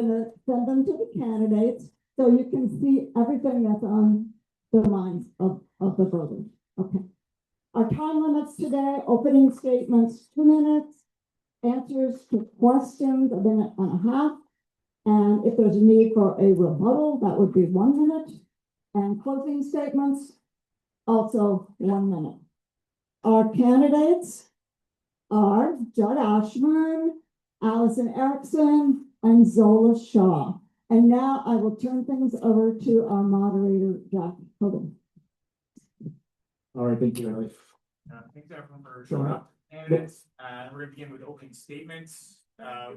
going to send them to the candidates so you can see everything that's on the minds of the voters. Okay. Our time limits today: opening statements 2 minutes, answers to questions 1.5 minutes, and if there's a need for a rebuttal, that would be 1 minute, and closing statements also 1 minute. Our candidates are Judd Ashman, Allison Erickson, and Zola Shaw. And now I will turn things over to our moderator, Jack Hogan. All right, thank you, Ellie. Thanks everyone for showing up. Candidates, we're going to begin with opening statements. How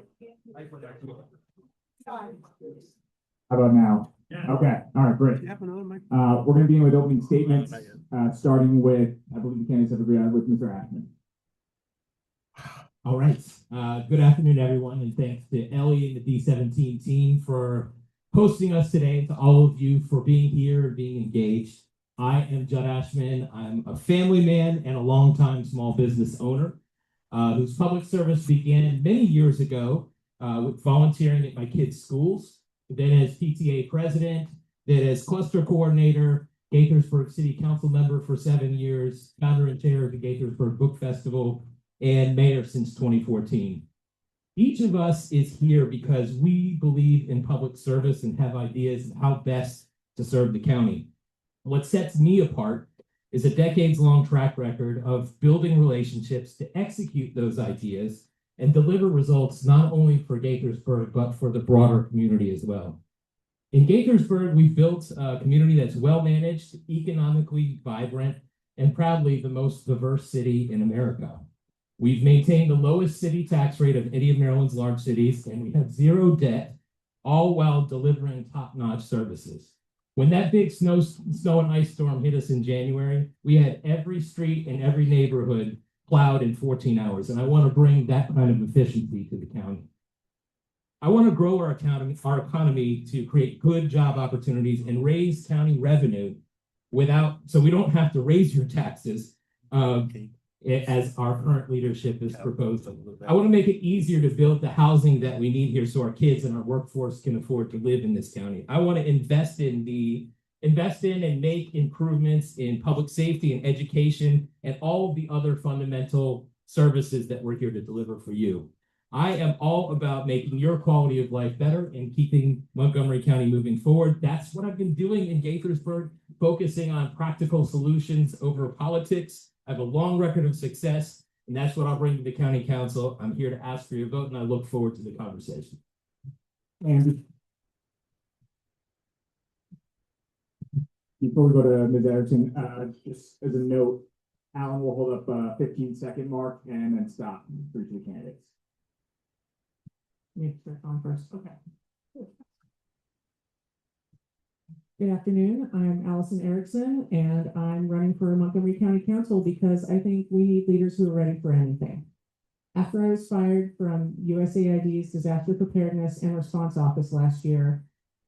about now? Yeah. Okay, all right, great. We're going to begin with opening statements, starting with, I believe the candidates have agreed with Mr. Ashman. All right. Good afternoon, everyone, and thanks to Ellie and the D17 team for hosting us today, and to all of you for being here and being engaged. I am Judd Ashman. I'm a family man and a longtime small business owner whose public service began many years ago with volunteering at my kids' schools, then as PTA president, then as cluster coordinator, Gaithersburg City Council member for 7 years, founder and chair of the Gaithersburg Book Festival, and mayor since 2014. Each of us is here because we believe in public service and have ideas of how best to serve the county. What sets me apart is a decades-long track record of building relationships to execute those ideas and deliver results not only for Gaithersburg, but for the broader community as well. In Gaithersburg, we've built a community that's well-managed, economically vibrant, and proudly the most diverse city in America. We've maintained the lowest city tax rate of any of Maryland's large cities, and we have zero debt, all while delivering top-notch services. When that big snow and ice storm hit us in January, we had every street and every neighborhood plowed in 14 hours, and I want to bring that kind of efficiency to the county. I want to grow our economy to create good job opportunities and raise county revenue so we don't have to raise your taxes as our current leadership is proposing. I want to make it easier to build the housing that we need here so our kids and our workforce can afford to live in this county. I want to invest in and make improvements in public safety and education and all of the other fundamental services that we're here to deliver for you. I am all about making your quality of life better and keeping Montgomery County moving forward. That's what I've been doing in Gaithersburg, focusing on practical solutions over politics. I have a long record of success, and that's what I'll bring to the county council. I'm here to ask for your vote, and I look forward to the conversation. And before we go to Ms. Erickson, just as a note, Alan will hold up a 15-second mark and then stop for each of the candidates. Make sure on first. Okay. Good afternoon. I'm Allison Erickson, and I'm running for Montgomery County Council because I think we need leaders who are ready for anything. After I was fired from USAID's Disaster Preparedness and Response Office last year,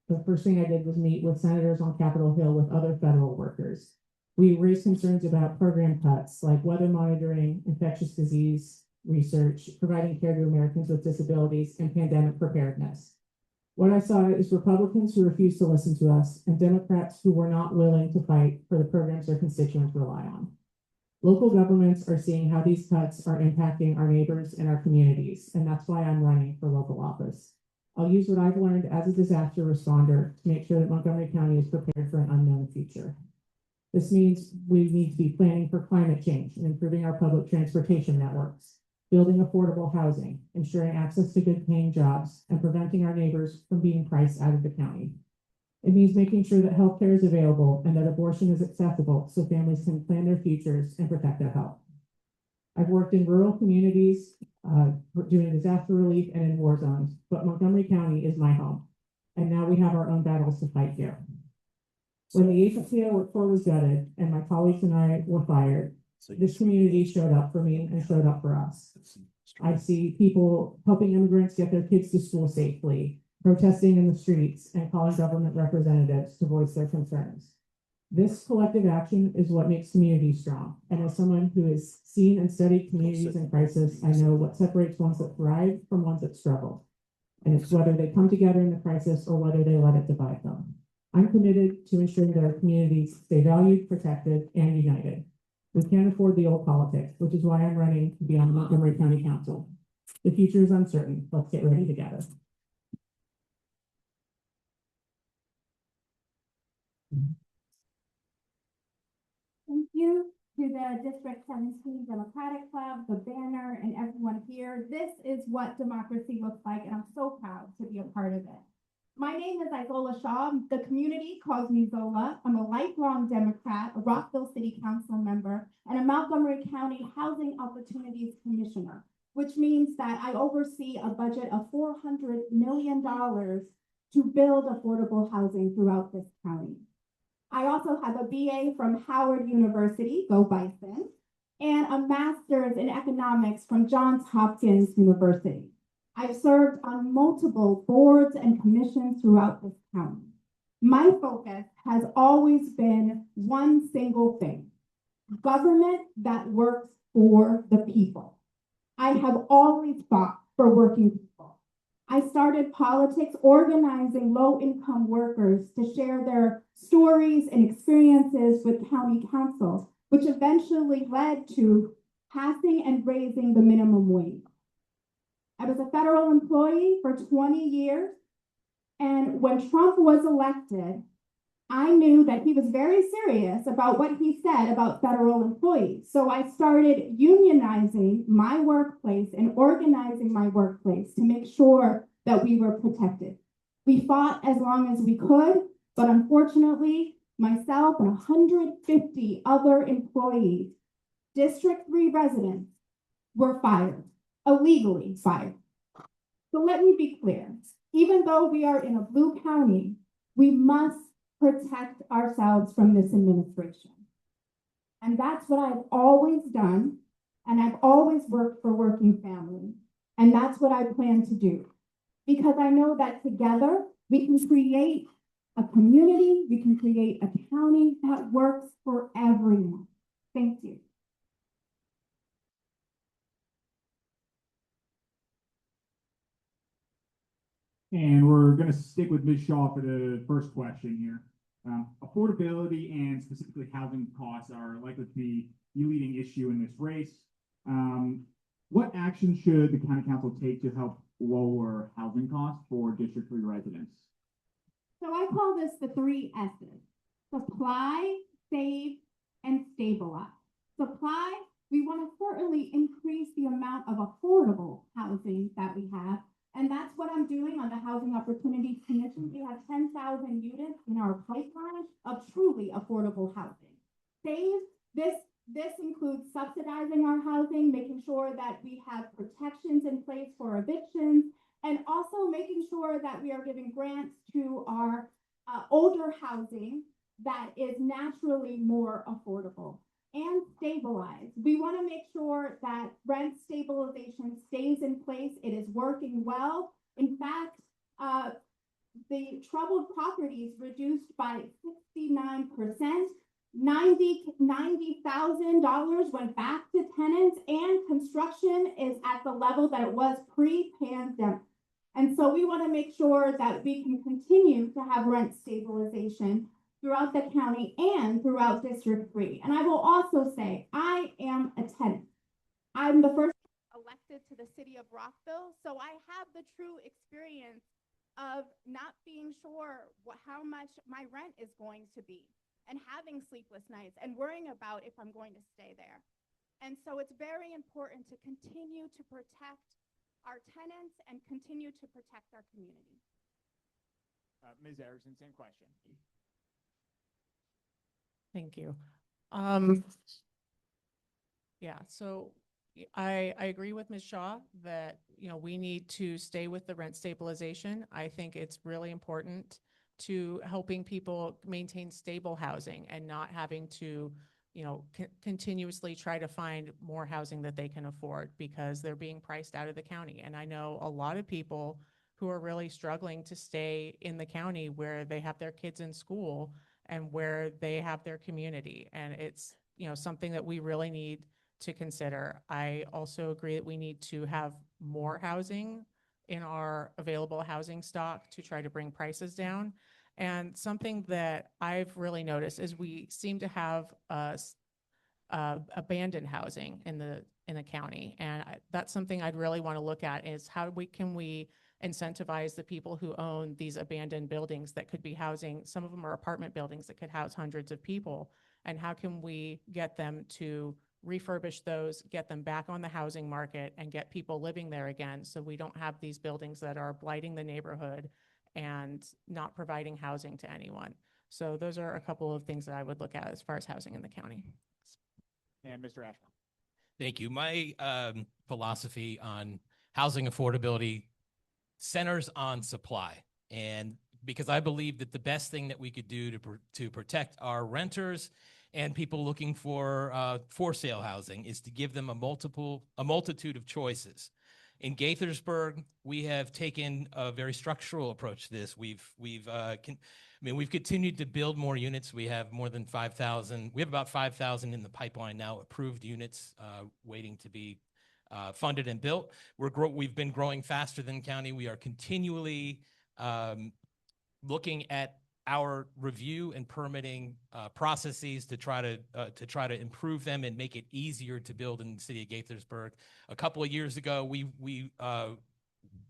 the first thing I did was meet with senators on Capitol Hill with other federal workers. We raised concerns about program cuts like weather monitoring, infectious disease research, providing care to Americans with disabilities, and pandemic preparedness. What I saw is Republicans who refused to listen to us and Democrats who were not willing to fight for the programs their constituents rely on. Local governments are seeing how these cuts are impacting our neighbors and our communities, and that's why I'm running for local office. I'll use what I've learned as a disaster responder to make sure that Montgomery County is prepared for an unknown future. This means we need to be planning for climate change and improving our public transportation networks, building affordable housing, ensuring access to good paying jobs, and preventing our neighbors from being priced out of the county. It means making sure that healthcare is available and that abortion is accessible so families can plan their futures and protect their health. I've worked in rural communities, doing disaster relief and in war zones, but Montgomery County is my home. And now we have our own battles to fight here. When the agency I worked for was gutted and my colleagues and I were fired, this community showed up for me and showed up for us. I see people helping immigrants get their kids to school safely, protesting in the streets, and calling government representatives to voice their concerns. This collective action is what makes communities strong. And as someone who has seen and studied communities in crisis, I know what separates ones that thrive from ones that struggle. And it's whether they come together in the crisis or whether they let it divide them. I'm committed to ensuring that our communities stay valued, protected, and united. We can't afford the old politics, which is why I'm running to be on the Montgomery County Council. The future is uncertain. Let's get ready together. Thank you to the District 17 Democratic Club, the banner, and everyone here. This is what democracy looks like, and I'm so proud to be a part of it. My name is Isola Shaw. The community calls me Zola. I'm a lifelong Democrat, a Rockville City Council member, and a Montgomery County Housing Opportunities Commissioner, which means that I oversee a budget of $400 million to build affordable housing throughout this county. I also have a BA from Howard University, go Bison, and a master's in economics from Johns Hopkins University. I've served on multiple boards and commissions throughout this county. My focus has always been one single thing: government that works for the people. I have always fought for working people. I started politics organizing low-income workers to share their stories and experiences with county councils, which eventually led to passing and raising the minimum wage. I was a federal employee for 20 years, and when Trump was elected, I knew that he was very serious about what he said about federal employees. So I started unionizing my workplace and organizing my workplace to make sure that we were protected. We fought as long as we could, but unfortunately, myself and 150 other employees, District 3 residents, were fired, illegally fired. So let me be clear. Even though we are in a blue county, we must protect ourselves from this administration. And that's what I've always done. And I've always worked for working families. And that's what I plan to do. Because I know that together we can create a community, we can create a county that works for everyone. Thank you. And we're going to stick with Ms. Shaw for the first question here. Affordability and specifically housing costs are likely to be the leading issue in this race. What action should the County Council take to help lower housing costs for District 3 residents? So I call this the 3 S's: supply, save, and stabilize. Supply, we want to certainly increase the amount of affordable housing that we have. And that's what I'm doing on the Housing Opportunities Commission. We have 10,000 units in our pipeline of truly affordable housing. Save, this includes subsidizing our housing, making sure that we have protections in place for evictions, and also making sure that we are giving grants to our older housing that is naturally more affordable. And stabilize. We want to make sure that rent stabilization stays in place. It is working well. In fact, the troubled properties reduced by 69%. $90,000 went back to tenants, and construction is at the level that it was pre-pandemic. And so we want to make sure that we can continue to have rent stabilization throughout the county and throughout District 3. And I will also say, I am a tenant. I'm the first elected to the city of Rockville, so I have the true experience of not being sure how much my rent is going to be, and having sleepless nights and worrying about if I'm going to stay there. And so it's very important to continue to protect our tenants and continue to protect our community. Ms. Erickson, same question. Thank you. Yeah, so I agree with Ms. Shaw that, we need to stay with the rent stabilization. I think it's really important to helping people maintain stable housing and not having to, continuously try to find more housing that they can afford because they're being priced out of the county. And I know a lot of people who are really struggling to stay in the county where they have their kids in school and where they have their community. And it's, something that we really need to consider. I also agree that we need to have more housing in our available housing stock to try to bring prices down. And something that I've really noticed is we seem to have abandoned housing in the county. And that's something I'd really want to look at is how can we incentivize the people who own these abandoned buildings that could be housing, some of them are apartment buildings that could house hundreds of people. And how can we get them to refurbish those, get them back on the housing market and get people living there again so we don't have these buildings that are blighting the neighborhood and not providing housing to anyone. So those are a couple of things that I would look at as far as housing in the county. And Mr. Ashman. Thank you. My philosophy on housing affordability centers on supply. And because I believe that the best thing that we could do to protect our renters and people looking for sale housing is to give them a multitude of choices. In Gaithersburg, we have taken a very structural approach to this. We've continued to build more units. We have more than 5,000. We have about 5,000 in the pipeline now, approved units waiting to be funded and built. We've been growing faster than county. We are continually looking at our review and permitting processes to try to improve them and make it easier to build in the city of Gaithersburg. A couple of years ago, we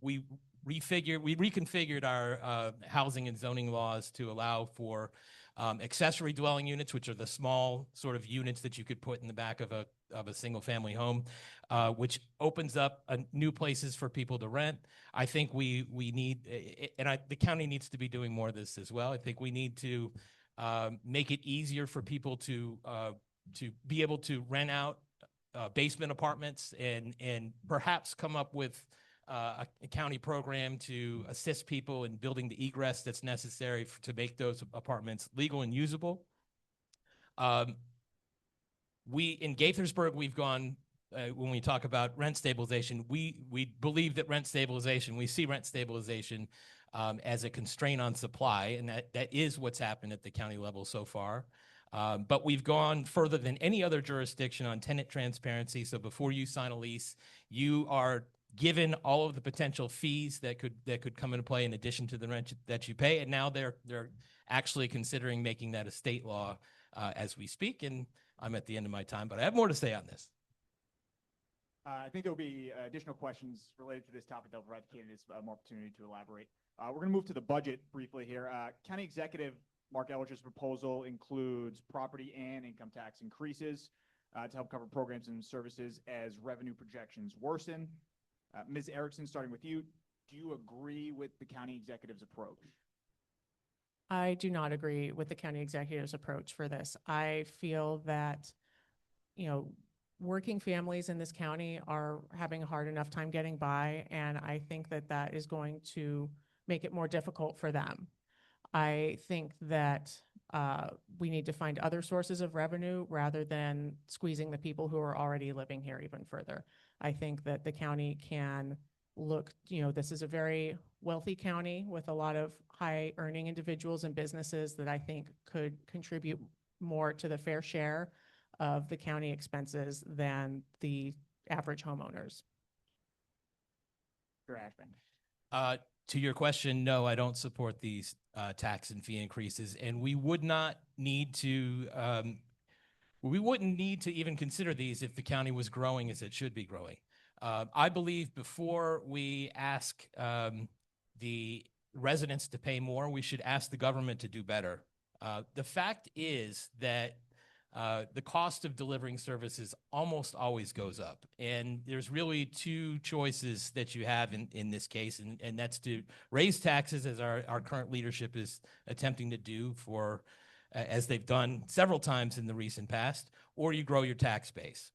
reconfigured our housing and zoning laws to allow for accessory dwelling units, which are the small sort of units that you could put in the back of a single family home, which opens up new places for people to rent. I think we need, and the county needs to be doing more of this as well. I think we need to make it easier for people to be able to rent out basement apartments and perhaps come up with a county program to assist people in building the egress that's necessary to make those apartments legal and usable. In Gaithersburg, we've gone, when we talk about rent stabilization, we believe that we see rent stabilization as a constraint on supply, and that is what's happened at the county level so far. But we've gone further than any other jurisdiction on tenant transparency. So before you sign a lease, you are given all of the potential fees that could come into play in addition to the rent that you pay. And now they're actually considering making that a state law as we speak. And I'm at the end of my time, but I have more to say on this. I think there'll be additional questions related to this topic that will provide the candidates more opportunity to elaborate. We're going to move to the budget briefly here. County Executive Mark Elrich's proposal includes property and income tax increases to help cover programs and services as revenue projections worsen. Ms. Erickson, starting with you, do you agree with the county executive's approach? I do not agree with the county executive's approach for this. I feel that, working families in this county are having a hard enough time getting by, and I think that that is going to make it more difficult for them. I think that we need to find other sources of revenue rather than squeezing the people who are already living here even further. I think that the county can look, this is a very wealthy county with a lot of high earning individuals and businesses that I think could contribute more to the fair share of the county expenses than the average homeowners. Mr. Ashman. To your question, no, I don't support these tax and fee increases, and we would not need to. We wouldn't need to even consider these if the county was growing as it should be growing. I believe before we ask the residents to pay more, we should ask the government to do better. The fact is that the cost of delivering services almost always goes up. And there's really two choices that you have in this case, and that's to raise taxes, as our current leadership is attempting to do as they've done several times in the recent past, or you grow your tax base.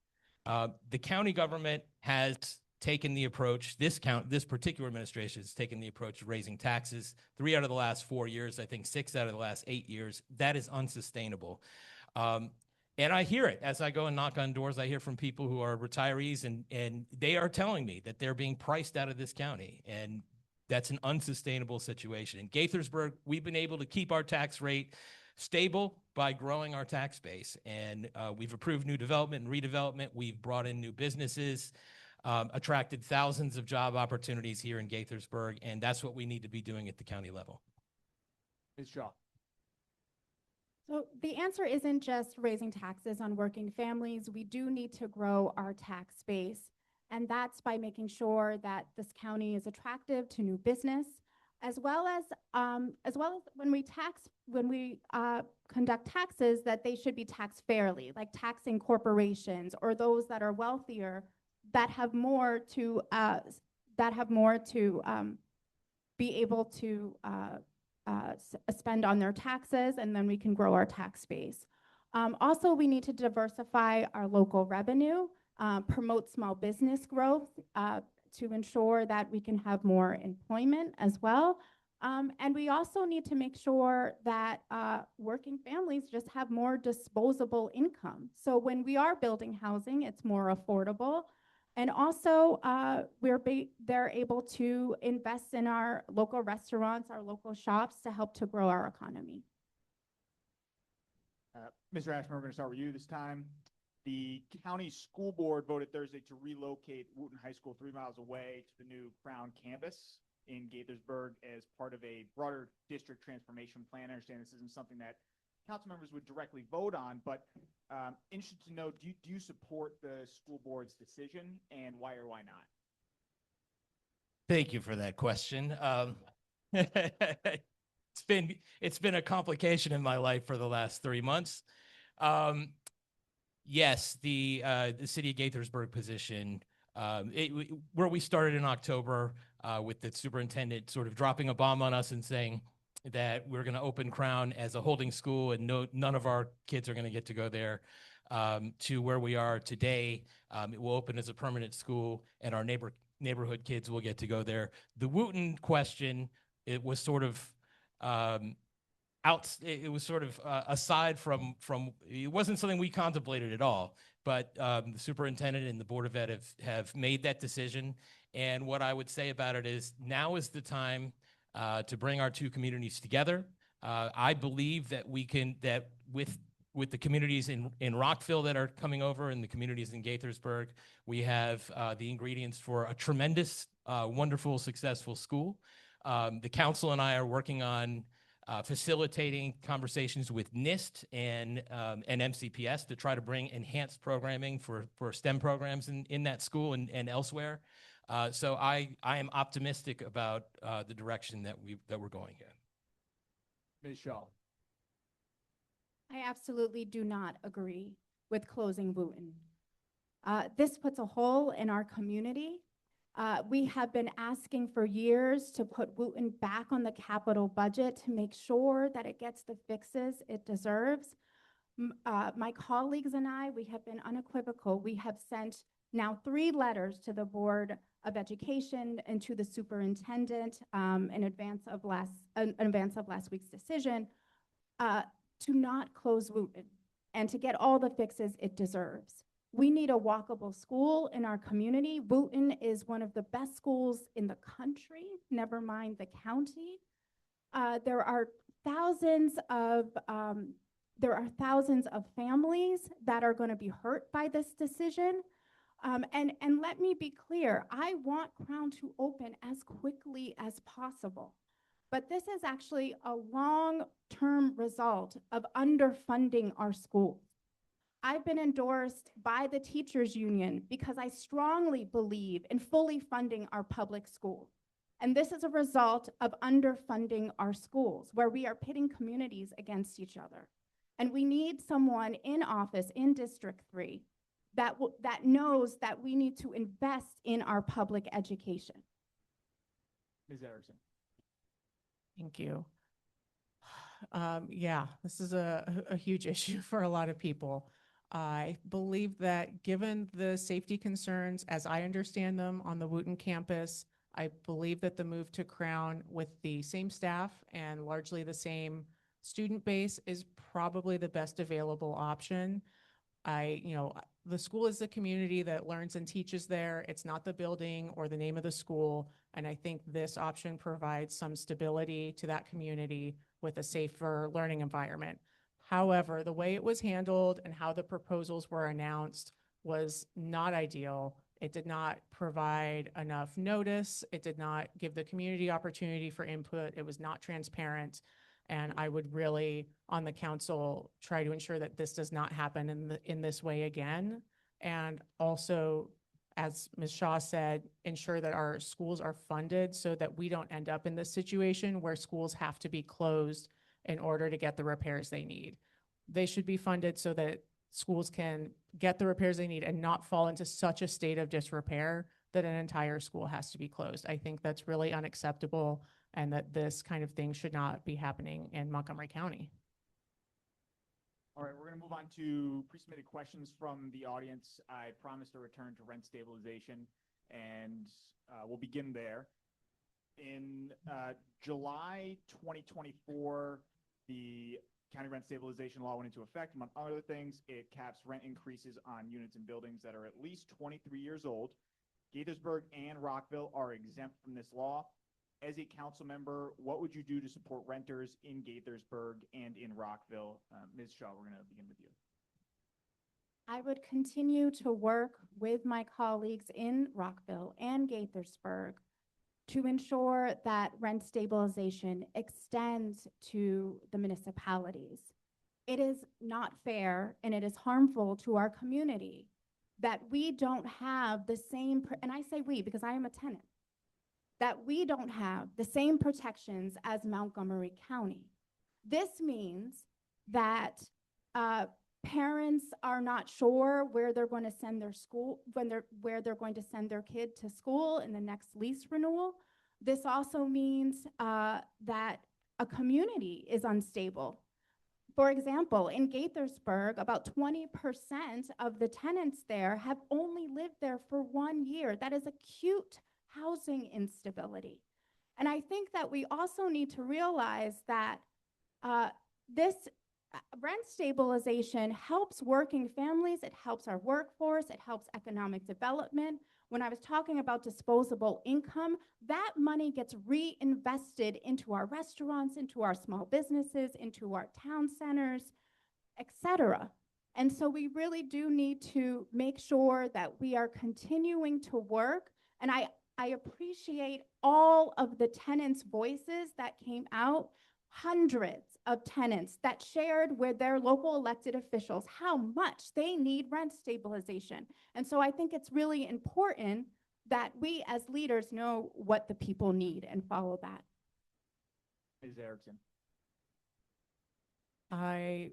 The county government has taken the approach, this particular administration has taken the approach of raising taxes 3 out of the last 4 years, I think 6 out of the last 8 years. That is unsustainable. And I hear it as I go and knock on doors. I hear from people who are retirees, and they are telling me that they're being priced out of this county, and that's an unsustainable situation. In Gaithersburg, we've been able to keep our tax rate stable by growing our tax base, and we've approved new development and redevelopment. We've brought in new businesses. attracted thousands of job opportunities here in Gaithersburg, and that's what we need to be doing at the county level. Ms. Shaw. So the answer isn't just raising taxes on working families. We do need to grow our tax base. And that's by making sure that this county is attractive to new business, as well as when we conduct taxes, that they should be taxed fairly, like taxing corporations or those that are wealthier that have more to be able to spend on their taxes, and then we can grow our tax base. Also, we need to diversify our local revenue, promote small business growth to ensure that we can have more employment as well. And we also need to make sure that working families just have more disposable income. So when we are building housing, it's more affordable. And also, they're able to invest in our local restaurants, our local shops to help to grow our economy. Mr. Ashman, we're going to start with you this time. The county school board voted Thursday to relocate Wooten High School 3 miles away to the new Crown campus in Gaithersburg as part of a broader district transformation plan. I understand this isn't something that council members would directly vote on, but interested to know, do you support the school board's decision, and why or why not? Thank you for that question. It's been a complication in my life for the last 3 months. Yes, the city of Gaithersburg position, where we started in October with the superintendent sort of dropping a bomb on us and saying that we're going to open Crown as a holding school and none of our kids are going to get to go there, to where we are today. It will open as a permanent school and our neighborhood kids will get to go there. The Wooten question, it was sort of aside from it wasn't something we contemplated at all, but the superintendent and the Board of Ed have made that decision. And what I would say about it is now is the time to bring our two communities together. I believe that with the communities in Rockville that are coming over and the communities in Gaithersburg, we have the ingredients for a tremendous, wonderful, successful school. The council and I are working on facilitating conversations with NIST and MCPS to try to bring enhanced programming for STEM programs in that school and elsewhere. So I am optimistic about the direction that we're going in. Ms. Shaw. I absolutely do not agree with closing Wooten. This puts a hole in our community. We have been asking for years to put Wooten back on the capital budget to make sure that it gets the fixes it deserves. My colleagues and I, we have been unequivocal. We have sent now 3 letters to the Board of Education and to the superintendent in advance of last week's decision to not close Wooten and to get all the fixes it deserves. We need a walkable school in our community. Wooten is one of the best schools in the country, never mind the county. There are thousands of families that are going to be hurt by this decision. And let me be clear, I want Crown to open as quickly as possible. But this is actually a long-term result of underfunding our schools. I've been endorsed by the teachers union because I strongly believe in fully funding our public schools. And this is a result of underfunding our schools, where we are pitting communities against each other. And we need someone in office in District 3 that knows that we need to invest in our public education. Ms. Erickson. Thank you. Yeah, this is a huge issue for a lot of people. I believe that given the safety concerns, as I understand them on the Wooten campus, I believe that the move to Crown with the same staff and largely the same student base is probably the best available option. The school is the community that learns and teaches there. It's not the building or the name of the school. And I think this option provides some stability to that community with a safer learning environment. However, the way it was handled and how the proposals were announced was not ideal It did not provide enough notice. It did not give the community opportunity for input. It was not transparent. And I would really, on the council, try to ensure that this does not happen in this way again. And also, as Ms. Shaw said, ensure that our schools are funded so that we don't end up in this situation where schools have to be closed in order to get the repairs they need. They should be funded so that schools can get the repairs they need and not fall into such a state of disrepair that an entire school has to be closed. I think that's really unacceptable, and that this kind of thing should not be happening in Montgomery County. All right, we're going to move on to pre-submitted questions from the audience. I promised a return to rent stabilization, and we'll begin there. In July 2024, the county rent stabilization law went into effect. Among other things, it caps rent increases on units and buildings that are at least 23 years old. Gaithersburg and Rockville are exempt from this law. As a council member, what would you do to support renters in Gaithersburg and in Rockville? Ms. Shaw, we're going to begin with you. I would continue to work with my colleagues in Rockville and Gaithersburg to ensure that rent stabilization extends to the municipalities. It is not fair and it is harmful to our community that we don't have the same, and I say we because I am a tenant, that we don't have the same protections as Montgomery County. This means that parents are not sure where they're going to send their school, where they're going to send their kid to school in the next lease renewal. This also means that a community is unstable. For example, in Gaithersburg, about 20% of the tenants there have only lived there for 1 year. That is acute housing instability. And I think that we also need to realize that this rent stabilization helps working families, it helps our workforce, it helps economic development. When I was talking about disposable income, that money gets reinvested into our restaurants, into our small businesses, into our town centers, etc. And so we really do need to make sure that we are continuing to work. And I appreciate all of the tenants' voices that came out, hundreds of tenants that shared with their local elected officials how much they need rent stabilization. And so I think it's really important that we as leaders know what the people need and follow that. Ms. Erickson. I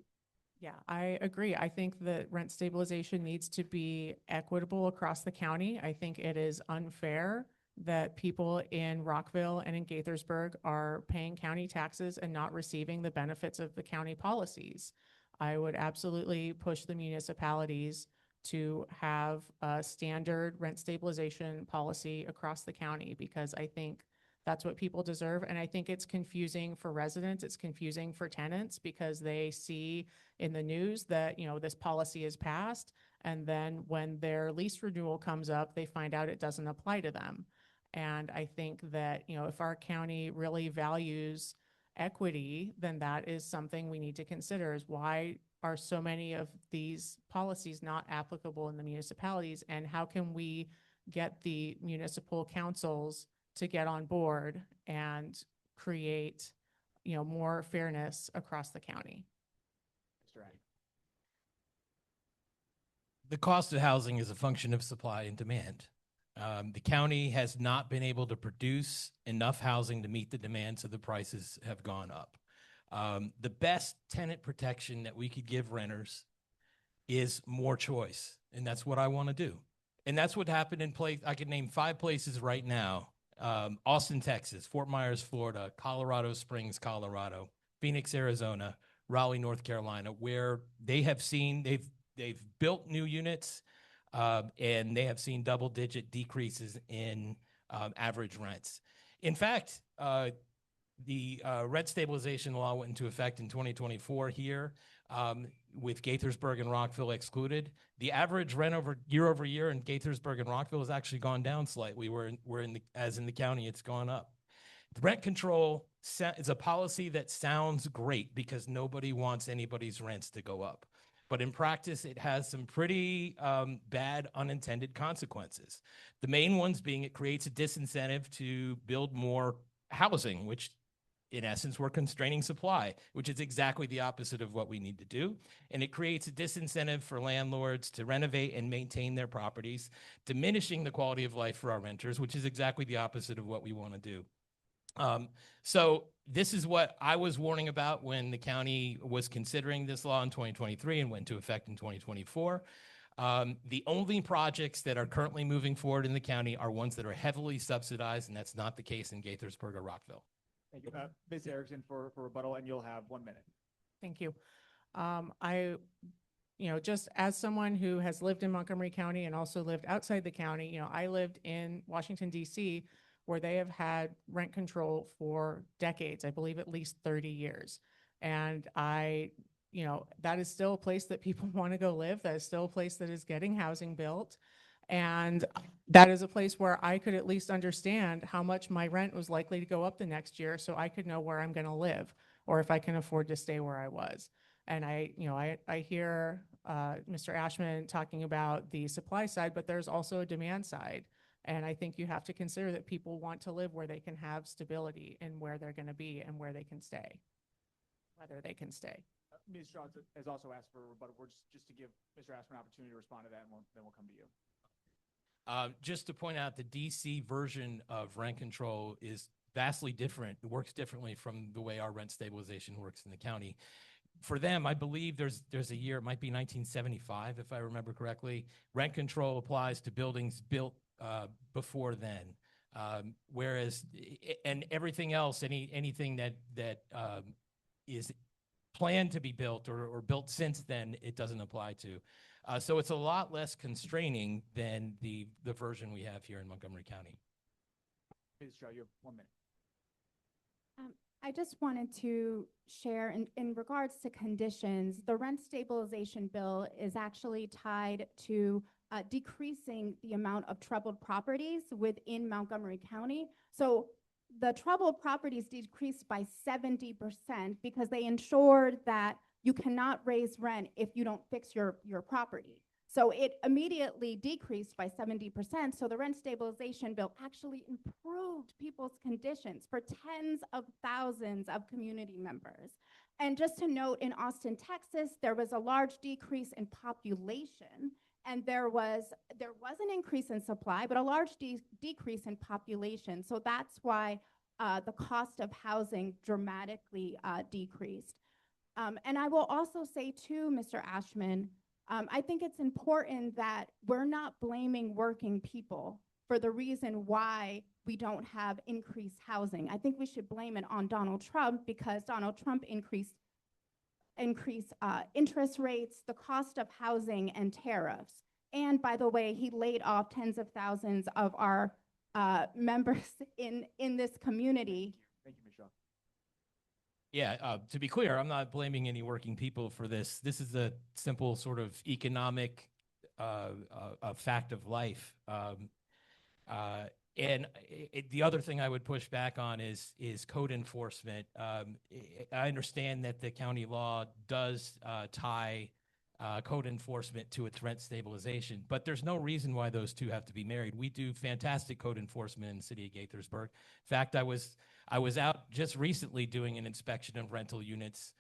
agree. I think that rent stabilization needs to be equitable across the county. I think it is unfair that people in Rockville and in Gaithersburg are paying county taxes and not receiving the benefits of the county policies. I would absolutely push the municipalities to have a standard rent stabilization policy across the county, because I think that's what people deserve. And I think it's confusing for residents. It's confusing for tenants because they see in the news that, this policy is passed. And then when their lease renewal comes up, they find out it doesn't apply to them. And I think that, if our county really values equity, then that is something we need to consider, is why are so many of these policies not applicable in the municipalities? And how can we get the municipal councils to get on board and create, more fairness across the county? Mr. Addy. The cost of housing is a function of supply and demand. The county has not been able to produce enough housing to meet the demand, so the prices have gone up. The best tenant protection that we could give renters is more choice, and that's what I want to do. And that's what happened in I could name 5 places right now: Austin, Texas; Fort Myers, Florida; Colorado Springs, Colorado; Phoenix, Arizona; Raleigh, North Carolina, where they've built new units. And they have seen double-digit decreases in average rents. In fact, the rent stabilization law went into effect in 2024 here, with Gaithersburg and Rockville excluded. The average rent year over year in Gaithersburg and Rockville has actually gone down slightly. As in the county, it's gone up. The rent control is a policy that sounds great because nobody wants anybody's rents to go up. but in practice, it has some pretty bad unintended consequences. The main ones being it creates a disincentive to build more housing, which in essence, we're constraining supply, which is exactly the opposite of what we need to do. And it creates a disincentive for landlords to renovate and maintain their properties, diminishing the quality of life for our renters, which is exactly the opposite of what we want to do. So this is what I was warning about when the county was considering this law in 2023 and went into effect in 2024. The only projects that are currently moving forward in the county are ones that are heavily subsidized, and that's not the case in Gaithersburg or Rockville. Thank you. Ms. Erickson for rebuttal, and you'll have 1 minute. Thank you. Just as someone who has lived in Montgomery County and also lived outside the county, I lived in Washington, D.C., where they have had rent control for decades, I believe at least 30 years. And that is still a place that people want to go live. That is still a place that is getting housing built. And that is a place where I could at least understand how much my rent was likely to go up the next year, so I could know where I'm going to live or if I can afford to stay where I was. And I hear Mr. Ashman talking about the supply side, but there's also a demand side. And I think you have to consider that people want to live where they can have stability and where they're going to be and where they can stay, whether they can stay. Ms. Shaw has also asked for a rebuttal. We're just to give Mr. Ashman an opportunity to respond to that, and then we'll come to you. Just to point out, the DC version of rent control is vastly different. It works differently from the way our rent stabilization works in the county. For them, I believe there's a year, it might be 1975, if I remember correctly. Rent control applies to buildings built before then. Whereas, and everything else, anything that is planned to be built or built since then, it doesn't apply to. So it's a lot less constraining than the version we have here in Montgomery County. Ms. Shaw, you have 1 minute. I just wanted to share in regards to conditions, the rent stabilization bill is actually tied to decreasing the amount of troubled properties within Montgomery County. So the troubled properties decreased by 70% because they ensured that you cannot raise rent if you don't fix your property. So it immediately decreased by 70%. So the rent stabilization bill actually improved people's conditions for tens of thousands of community members. And just to note, in Austin, Texas, there was a large decrease in population, and there was an increase in supply, but a large decrease in population. So that's why the cost of housing dramatically decreased. And I will also say too, Mr. Ashman, I think it's important that we're not blaming working people for the reason why we don't have increased housing. I think we should blame it on Donald Trump because Donald Trump increased interest rates, the cost of housing, and tariffs. And by the way, he laid off tens of thousands of our members in this community. Thank you, Ms. Shaw. Yeah, to be clear, I'm not blaming any working people for this. This is a simple sort of economic fact of life. And the other thing I would push back on is code enforcement. I understand that the county law does tie code enforcement to its rent stabilization, but there's no reason why those two have to be married. We do fantastic code enforcement in the city of Gaithersburg. In fact, I was out just recently doing an inspection of rental units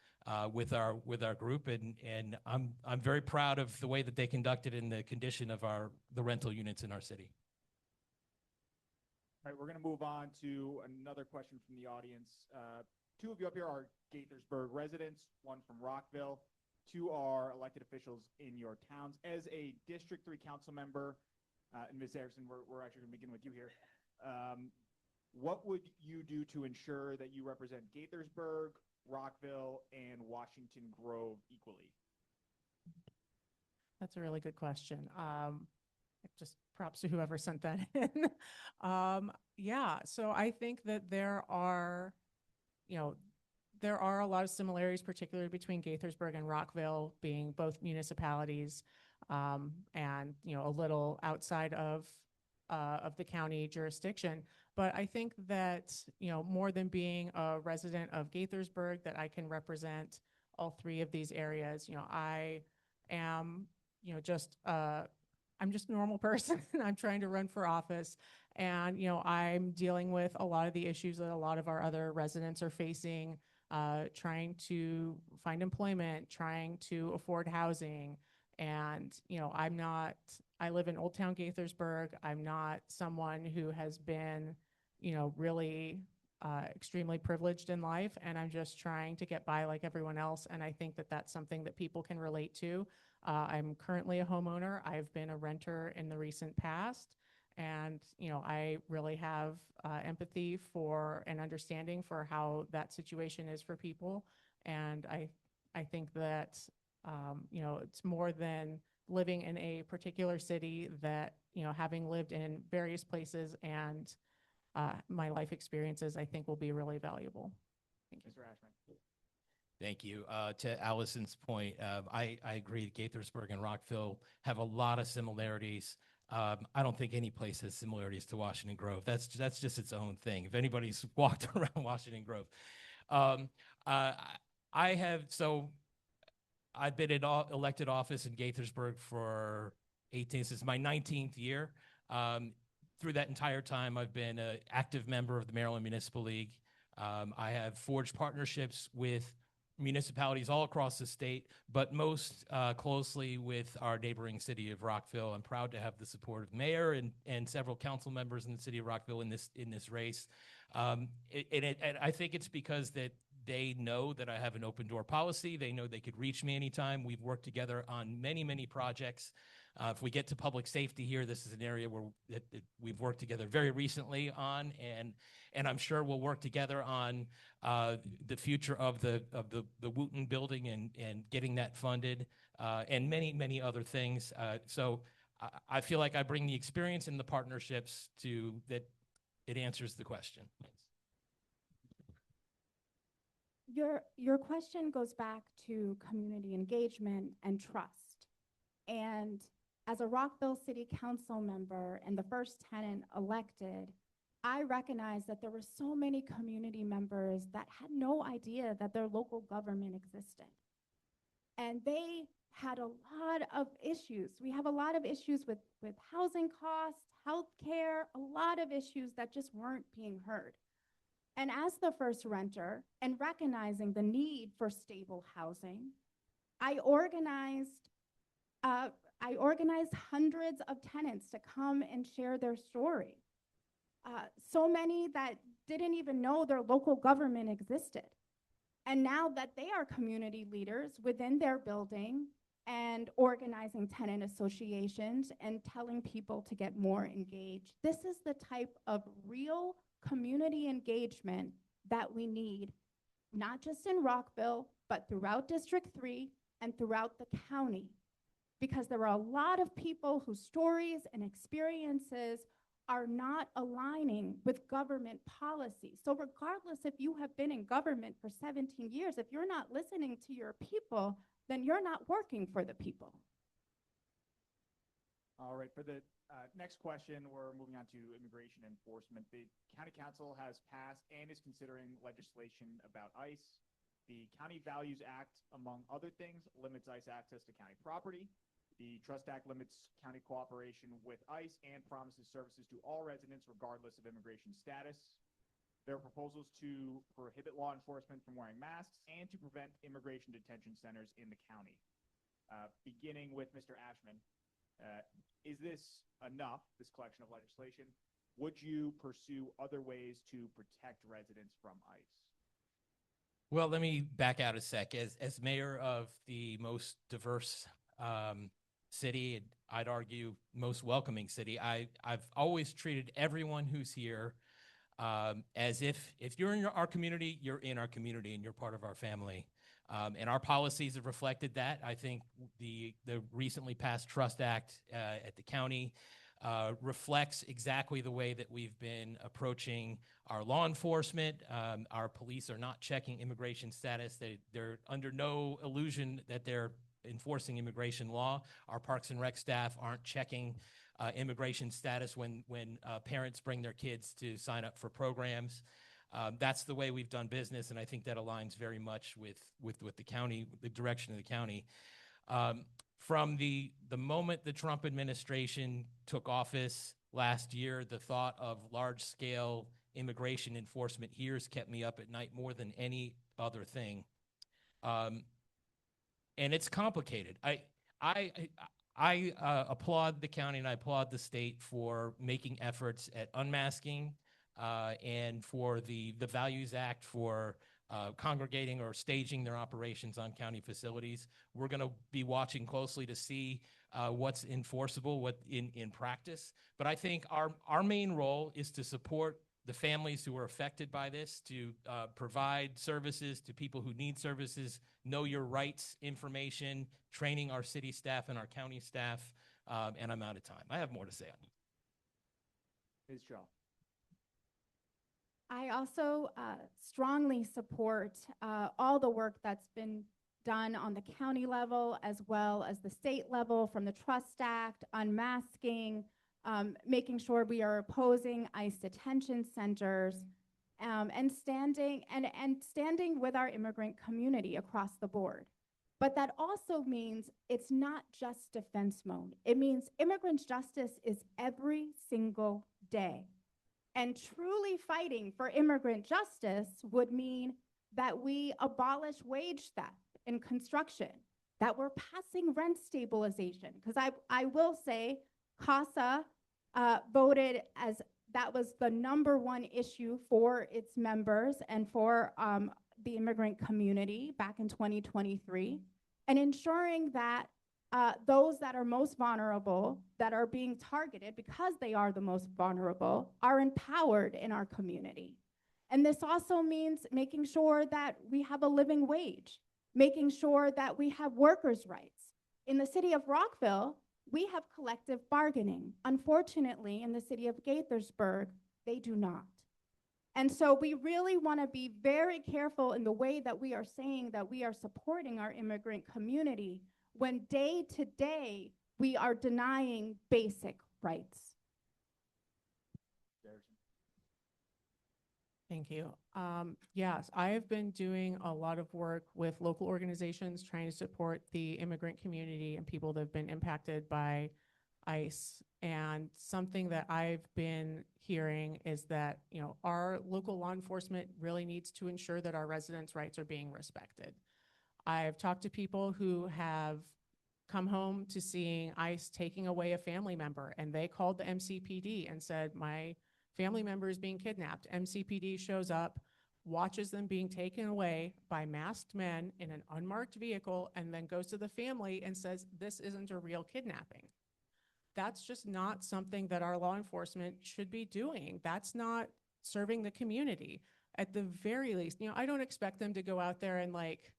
with our group, and I'm very proud of the way that they conducted in the condition of the rental units in our city. All right, we're going to move on to another question from the audience. Two of you up here are Gaithersburg residents, one from Rockville. Two are elected officials in your towns. As a District 3 council member, and Ms. Erickson, we're actually going to begin with you here. What would you do to ensure that you represent Gaithersburg, Rockville, and Washington Grove equally? That's a really good question. Just props to whoever sent that in. Yeah, so I think that there are a lot of similarities, particularly between Gaithersburg and Rockville, being both municipalities, and a little outside of the county jurisdiction. But I think that more than being a resident of Gaithersburg, that I can represent all three of these areas. I am, just, I'm just a normal person. I'm trying to run for office. And, I'm dealing with a lot of the issues that a lot of our other residents are facing, trying to find employment, trying to afford housing. And, I live in Old Town Gaithersburg. I'm not someone who has been, really extremely privileged in life. And I'm just trying to get by like everyone else. And I think that that's something that people can relate to. I'm currently a homeowner. I've been a renter in the recent past. And, I really have empathy for and understanding for how that situation is for people. And I think that, it's more than living in a particular city that, having lived in various places and my life experiences, I think will be really valuable. Thank you. Mr. Ashman. Thank you. To Allison's point, I agree. Gaithersburg and Rockville have a lot of similarities. I don't think any place has similarities to Washington Grove. That's just its own thing. If anybody's walked around Washington Grove, I've been in elected office in Gaithersburg for 18. This is my 19th year. Through that entire time, I've been an active member of the Maryland Municipal League. I have forged partnerships with municipalities all across the state, but most closely with our neighboring city of Rockville. I'm proud to have the support of the mayor and several council members in the city of Rockville in this race. And I think it's because that they know that I have an open door policy. They know they could reach me anytime. We've worked together on many projects. If we get to public safety here, this is an area where that we've worked together very recently on, and I'm sure we'll work together on the future of the Wooten building and getting that funded, and many other things. So I feel like I bring the experience and the partnerships to that. It answers the question. Your question goes back to community engagement and trust. And as a Rockville City Council member and the first tenant elected, I recognized that there were so many community members that had no idea that their local government existed. And they had a lot of issues. We have a lot of issues with housing costs, healthcare, a lot of issues that just weren't being heard. And as the first renter and recognizing the need for stable housing, I organized hundreds of tenants to come and share their story. So many that didn't even know their local government existed. And now that they are community leaders within their building and organizing tenant associations and telling people to get more engaged, this is the type of real community engagement that we need, not just in Rockville, but throughout District 3 and throughout the county. Because there are a lot of people whose stories and experiences are not aligning with government policy. So regardless if you have been in government for 17 years, if you're not listening to your people, then you're not working for the people. All right, for the next question, we're moving on to immigration enforcement. The County Council has passed and is considering legislation about ICE. The County Values Act, among other things, limits ICE access to county property. The Trust Act limits county cooperation with ICE and promises services to all residents regardless of immigration status. There are proposals to prohibit law enforcement from wearing masks and to prevent immigration detention centers in the county. Beginning with Mr. Ashman, is this enough, this collection of legislation? Would you pursue other ways to protect residents from ICE? Well, let me back out a sec. As mayor of the most diverse city, and I'd argue most welcoming city, I've always treated everyone who's here as if you're in our community, you're in our community and you're part of our family. And our policies have reflected that. I think the recently passed Trust Act at the county reflects exactly the way that we've been approaching our law enforcement. Our police are not checking immigration status. They're under no illusion that they're enforcing immigration law. Our Parks and Rec staff aren't checking immigration status when parents bring their kids to sign up for programs. That's the way we've done business, and I think that aligns very much with the county, the direction of the county. from the moment the Trump administration took office last year, the thought of large-scale immigration enforcement here has kept me up at night more than any other thing. And it's complicated. I applaud the county and I applaud the state for making efforts at unmasking and for the Values Act for congregating or staging their operations on county facilities. We're going to be watching closely to see what's enforceable, what in practice. But I think our main role is to support the families who are affected by this, to provide services to people who need services, know your rights information, training our city staff and our county staff, and I'm out of time. I have more to say on it. Ms. Shaw. I also strongly support all the work that's been done on the county level as well as the state level, from the Trust Act, unmasking, making sure we are opposing ICE detention centers, and standing with our immigrant community across the board. But that also means it's not just defense mode. It means immigrant justice is every single day. And truly fighting for immigrant justice would mean that we abolish wage theft in construction, that we're passing rent stabilization. Because I will say CASA voted as that was the #1 issue for its members and for the immigrant community back in 2023, and ensuring that those that are most vulnerable, that are being targeted because they are the most vulnerable, are empowered in our community. And this also means making sure that we have a living wage, making sure that we have workers' rights. In the city of Rockville, we have collective bargaining. Unfortunately, in the city of Gaithersburg, they do not. And so we really want to be very careful in the way that we are saying that we are supporting our immigrant community when day to day we are denying basic rights. Thank you. Yes, I have been doing a lot of work with local organizations trying to support the immigrant community and people that have been impacted by ICE. And something that I've been hearing is that, you know, our local law enforcement really needs to ensure that our residents' rights are being respected. I've talked to people who have come home to seeing ICE taking away a family member, and they called the MCPD and said, my family member is being kidnapped. MCPD shows up, watches them being taken away by masked men in an unmarked vehicle, and then goes to the family and says, this isn't a real kidnapping. That's just not something that our law enforcement should be doing. That's not serving the community. At the very least, you know, I don't expect them to go out there and like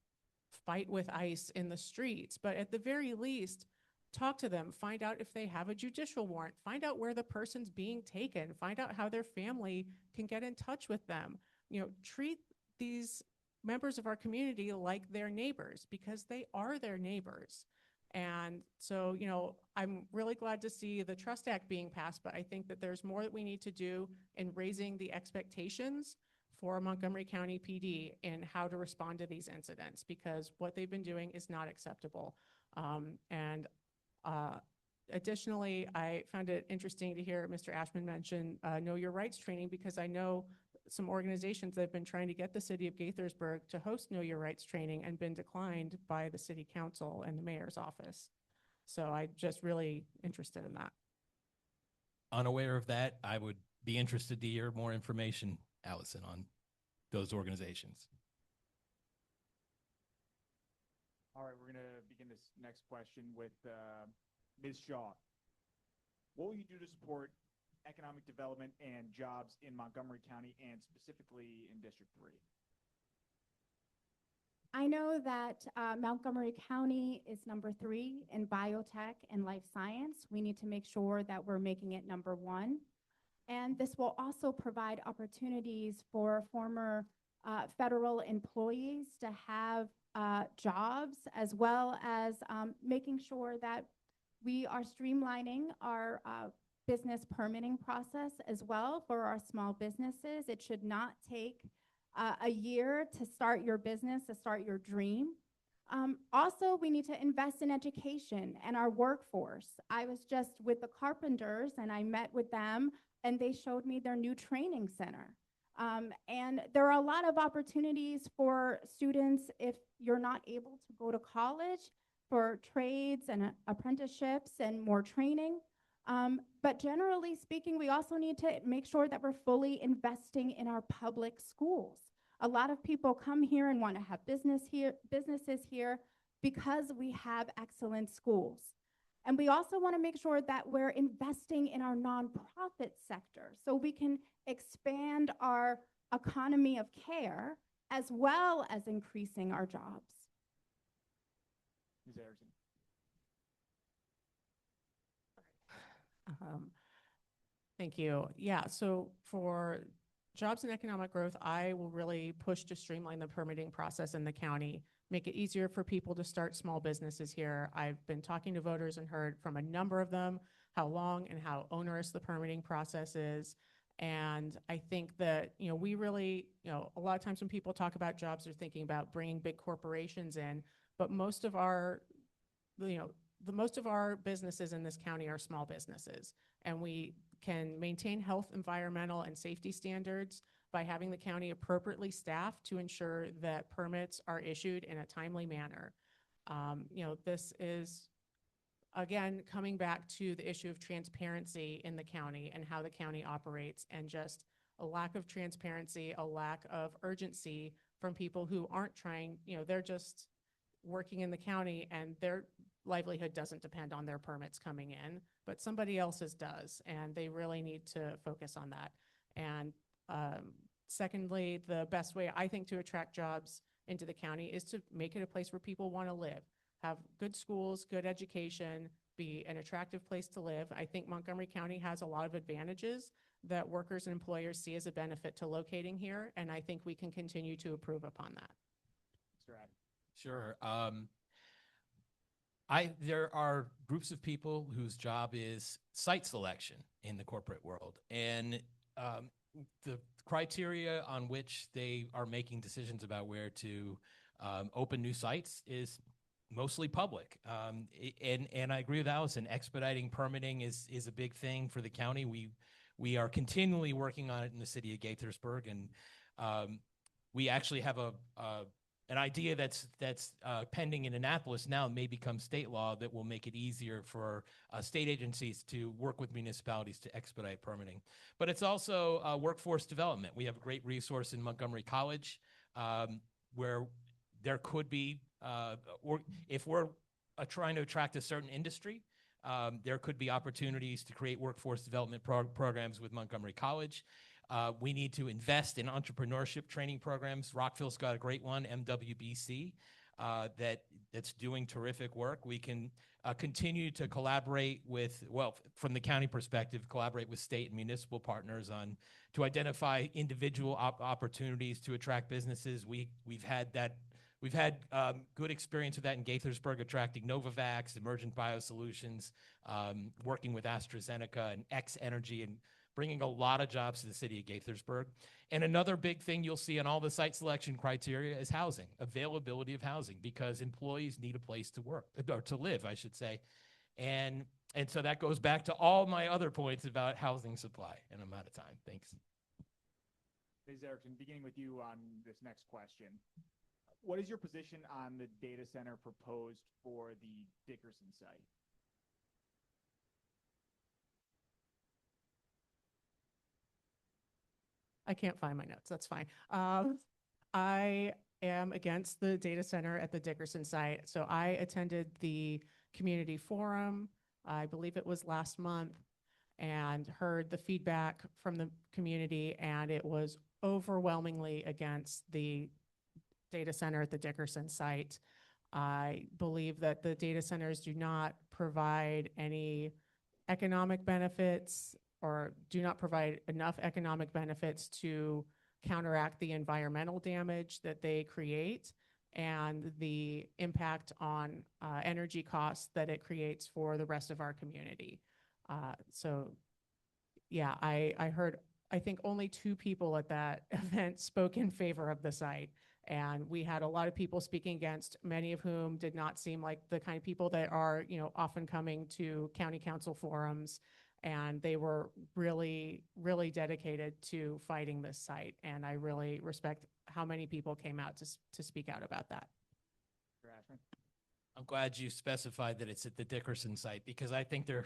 fight with ICE in the streets, but at the very least, talk to them, find out if they have a judicial warrant, find out where the person's being taken, find out how their family can get in touch with them. You know, treat these members of our community like their neighbors, because they are their neighbors. And so, you know, I'm really glad to see the Trust Act being passed, but I think that there's more that we need to do in raising the expectations for Montgomery County PD and how to respond to these incidents, because what they've been doing is not acceptable. Additionally, I found it interesting to hear Mr. Ashman mention Know Your Rights training, because I know some organizations that have been trying to get the city of Gaithersburg to host Know Your Rights training and been declined by the city council and the mayor's office. So I'm just really interested in that. Unaware of that, I would be interested to hear more information, Allison, on those organizations. All right, we're going to begin this next question with Ms. Shaw. What will you do to support economic development and jobs in Montgomery County and specifically in District 3? I know that Montgomery County is #3 in biotech and life science. We need to make sure that we're making it #1. And this will also provide opportunities for former federal employees to have jobs, as well as making sure that we are streamlining our business permitting process as well for our small businesses. It should not take a year to start your business, to start your dream. Also, we need to invest in education and our workforce. I was just with the carpenters and I met with them and they showed me their new training center. And there are a lot of opportunities for students if you're not able to go to college for trades and apprenticeships and more training. But generally speaking, we also need to make sure that we're fully investing in our public schools. A lot of people come here and want to have businesses here because we have excellent schools. And we also want to make sure that we're investing in our nonprofit sector so we can expand our economy of care as well as increasing our jobs. Ms. Erickson. Thank you. Yeah, so for jobs and economic growth, I will really push to streamline the permitting process in the county, make it easier for people to start small businesses here. I've been talking to voters and heard from a number of them how long and how onerous the permitting process is. And I think that, we really, a lot of times when people talk about jobs, they're thinking about bringing big corporations in, but most of our, most of our businesses in this county are small businesses. And we can maintain health, environmental, and safety standards by having the county appropriately staffed to ensure that permits are issued in a timely manner. This is, again, coming back to the issue of transparency in the county and how the county operates, and just a lack of transparency, a lack of urgency from people who aren't trying, they're just working in the county and their livelihood doesn't depend on their permits coming in, but somebody else's does, and they really need to focus on that. And secondly, the best way I think to attract jobs into the county is to make it a place where people want to live, have good schools, good education, be an attractive place to live. I think Montgomery County has a lot of advantages that workers and employers see as a benefit to locating here, and I think we can continue to improve upon that. Mr. Adams. Sure. There are groups of people whose job is site selection in the corporate world, and the criteria on which they are making decisions about where to open new sites is mostly public. And I agree with Allison. Expediting permitting is a big thing for the county. We are continually working on it in the city of Gaithersburg, and we actually have an idea that's pending in Annapolis now may become state law that will make it easier for state agencies to work with municipalities to expedite permitting. But it's also workforce development. We have a great resource in Montgomery College where there could be, or if we're trying to attract a certain industry, there could be opportunities to create workforce development programs with Montgomery College. We need to invest in entrepreneurship training programs. Rockville's got a great one, MWBC, that's doing terrific work. We can continue to collaborate with, well, from the county perspective, collaborate with state and municipal partners to identify individual opportunities to attract businesses. We've had good experience with that in Gaithersburg, attracting Novavax, Emergent Biosolutions, working with AstraZeneca and X Energy, and bringing a lot of jobs to the city of Gaithersburg. And another big thing you'll see in all the site selection criteria is housing, availability of housing, because employees need a place to work, or to live, I should say. And so that goes back to all my other points about housing supply, and I'm out of time. Thanks. Ms. Erickson, beginning with you on this next question. What is your position on the data center proposed for the Dickerson site? I can't find my notes. That's fine. I am against the data center at the Dickerson site. So I attended the community forum, I believe it was last month, and heard the feedback from the community, and it was overwhelmingly against the data center at the Dickerson site. I believe that the data centers do not provide any economic benefits, or do not provide enough economic benefits to counteract the environmental damage that they create and the impact on energy costs that it creates for the rest of our community. So yeah, I heard, I think only 2 people at that event spoke in favor of the site. And we had a lot of people speaking against, many of whom did not seem like the kind of people that are, often coming to county council forums. And they were really, really dedicated to fighting this site. And I really respect how many people came out to speak out about that. Mr. Ashman? I'm glad you specified that it's at the Dickerson site, because I think there are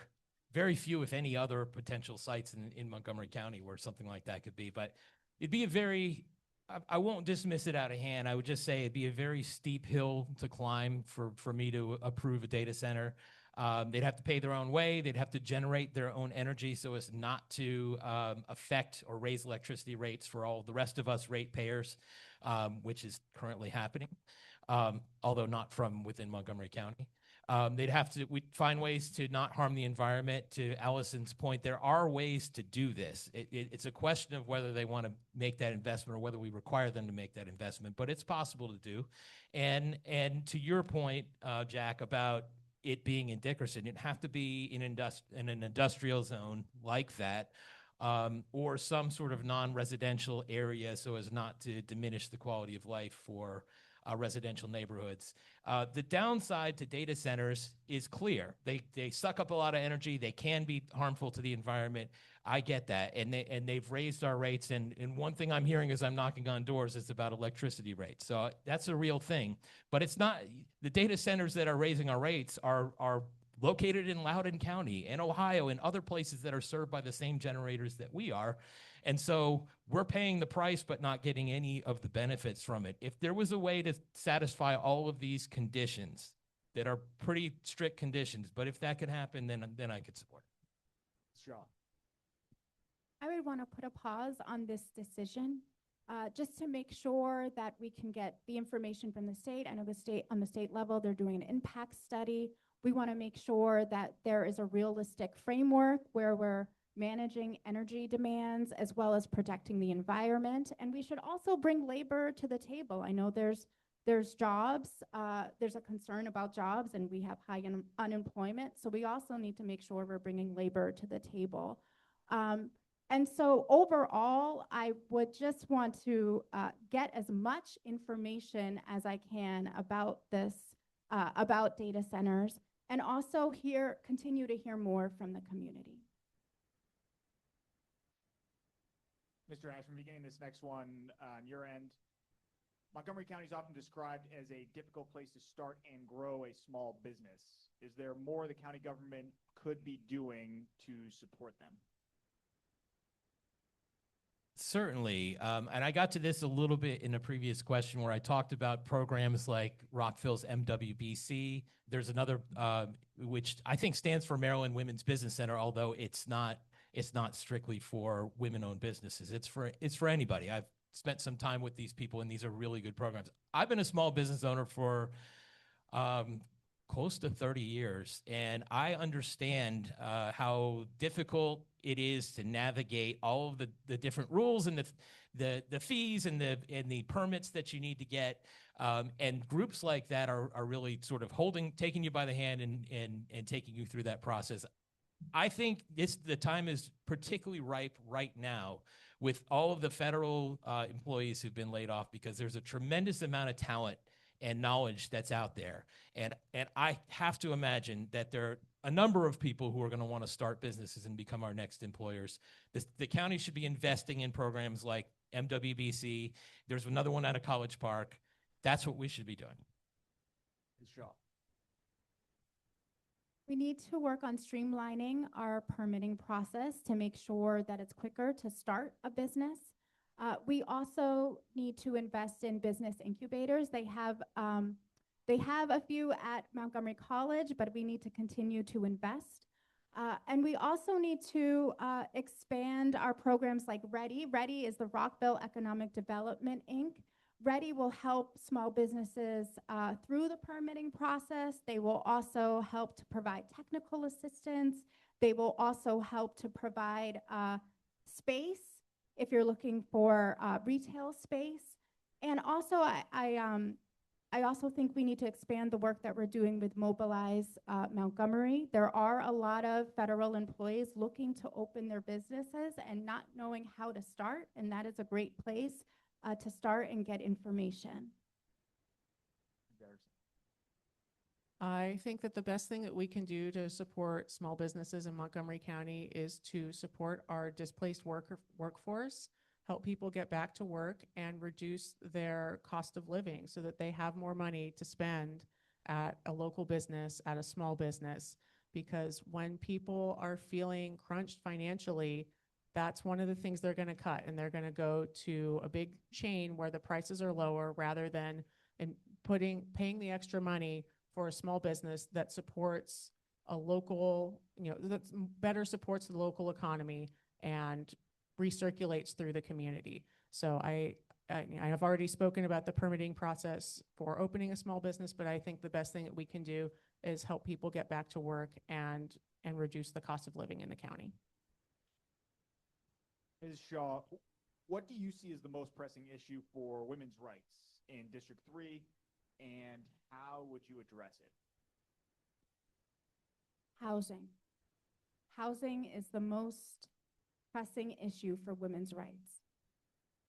very few, if any, other potential sites in Montgomery County where something like that could be. But it'd be a very, I won't dismiss it out of hand. I would just say it'd be a very steep hill to climb for me to approve a data center. They'd have to pay their own way. They'd have to generate their own energy so as not to affect or raise electricity rates for all the rest of us ratepayers, which is currently happening, although not from within Montgomery County. We'd find ways to not harm the environment. To Allison's point, there are ways to do this. It's a question of whether they want to make that investment or whether we require them to make that investment, but it's possible to do. And to your point, Jack, about it being in Dickerson, it'd have to be in an industrial zone like that, or some sort of non-residential area so as not to diminish the quality of life for residential neighborhoods. The downside to data centers is clear. They suck up a lot of energy. They can be harmful to the environment. I get that. And they've raised our rates. And one thing I'm hearing as I'm knocking on doors is about electricity rates. So that's a real thing. But it's not, the data centers that are raising our rates are located in Loudoun County and Ohio and other places that are served by the same generators that we are. And so we're paying the price, but not getting any of the benefits from it. If there was a way to satisfy all of these conditions that are pretty strict conditions, but if that could happen, then I could support it. Shaw? I would want to put a pause on this decision, just to make sure that we can get the information from the state. I know on the state level, they're doing an impact study. We want to make sure that there is a realistic framework where we're managing energy demands as well as protecting the environment. And we should also bring labor to the table. I know there's jobs, there's a concern about jobs, and we have high unemployment. So we also need to make sure we're bringing labor to the table. And so overall, I would just want to get as much information as I can about this, about data centers, and also continue to hear more from the community. Mr. Ashman, beginning this next one on your end, Montgomery County is often described as a difficult place to start and grow a small business. Is there more the county government could be doing to support them? Certainly. And I got to this a little bit in a previous question where I talked about programs like Rockville's MWBC. There's another, which I think stands for Maryland Women's Business Center, although it's not strictly for women-owned businesses. It's for anybody. I've spent some time with these people, and these are really good programs. I've been a small business owner for close to 30 years, and I understand how difficult it is to navigate all of the different rules and the fees and the permits that you need to get. And groups like that are really sort of taking you by the hand and taking you through that process. I think the time is particularly ripe right now with all of the federal employees who've been laid off, because there's a tremendous amount of talent and knowledge that's out there. And I have to imagine that there are a number of people who are going to want to start businesses and become our next employers. The county should be investing in programs like MWBC. There's another one out of College Park. That's what we should be doing. Ms. Shaw? We need to work on streamlining our permitting process to make sure that it's quicker to start a business. We also need to invest in business incubators. They have a few at Montgomery College, but we need to continue to invest. And we also need to expand our programs like READY. READY is the Rockville Economic Development, Inc. READY will help small businesses through the permitting process. They will also help to provide technical assistance. They will also help to provide space if you're looking for retail space. And also, I also think we need to expand the work that we're doing with Mobilize Montgomery. There are a lot of federal employees looking to open their businesses and not knowing how to start, and that is a great place to start and get information? I think that the best thing that we can do to support small businesses in Montgomery County is to support our displaced workforce, help people get back to work, and reduce their cost of living so that they have more money to spend at a local business, at a small business. Because when people are feeling crunched financially, that's one of the things they're going to cut, and they're going to go to a big chain where the prices are lower rather than paying the extra money for a small business that supports a local, that better supports the local economy and recirculates through the community. So I have already spoken about the permitting process for opening a small business, but I think the best thing that we can do is help people get back to work and reduce the cost of living in the county. Ms. Shaw, what do you see as the most pressing issue for women's rights in District 3, and how would you address it? Housing. Housing is the most pressing issue for women's rights.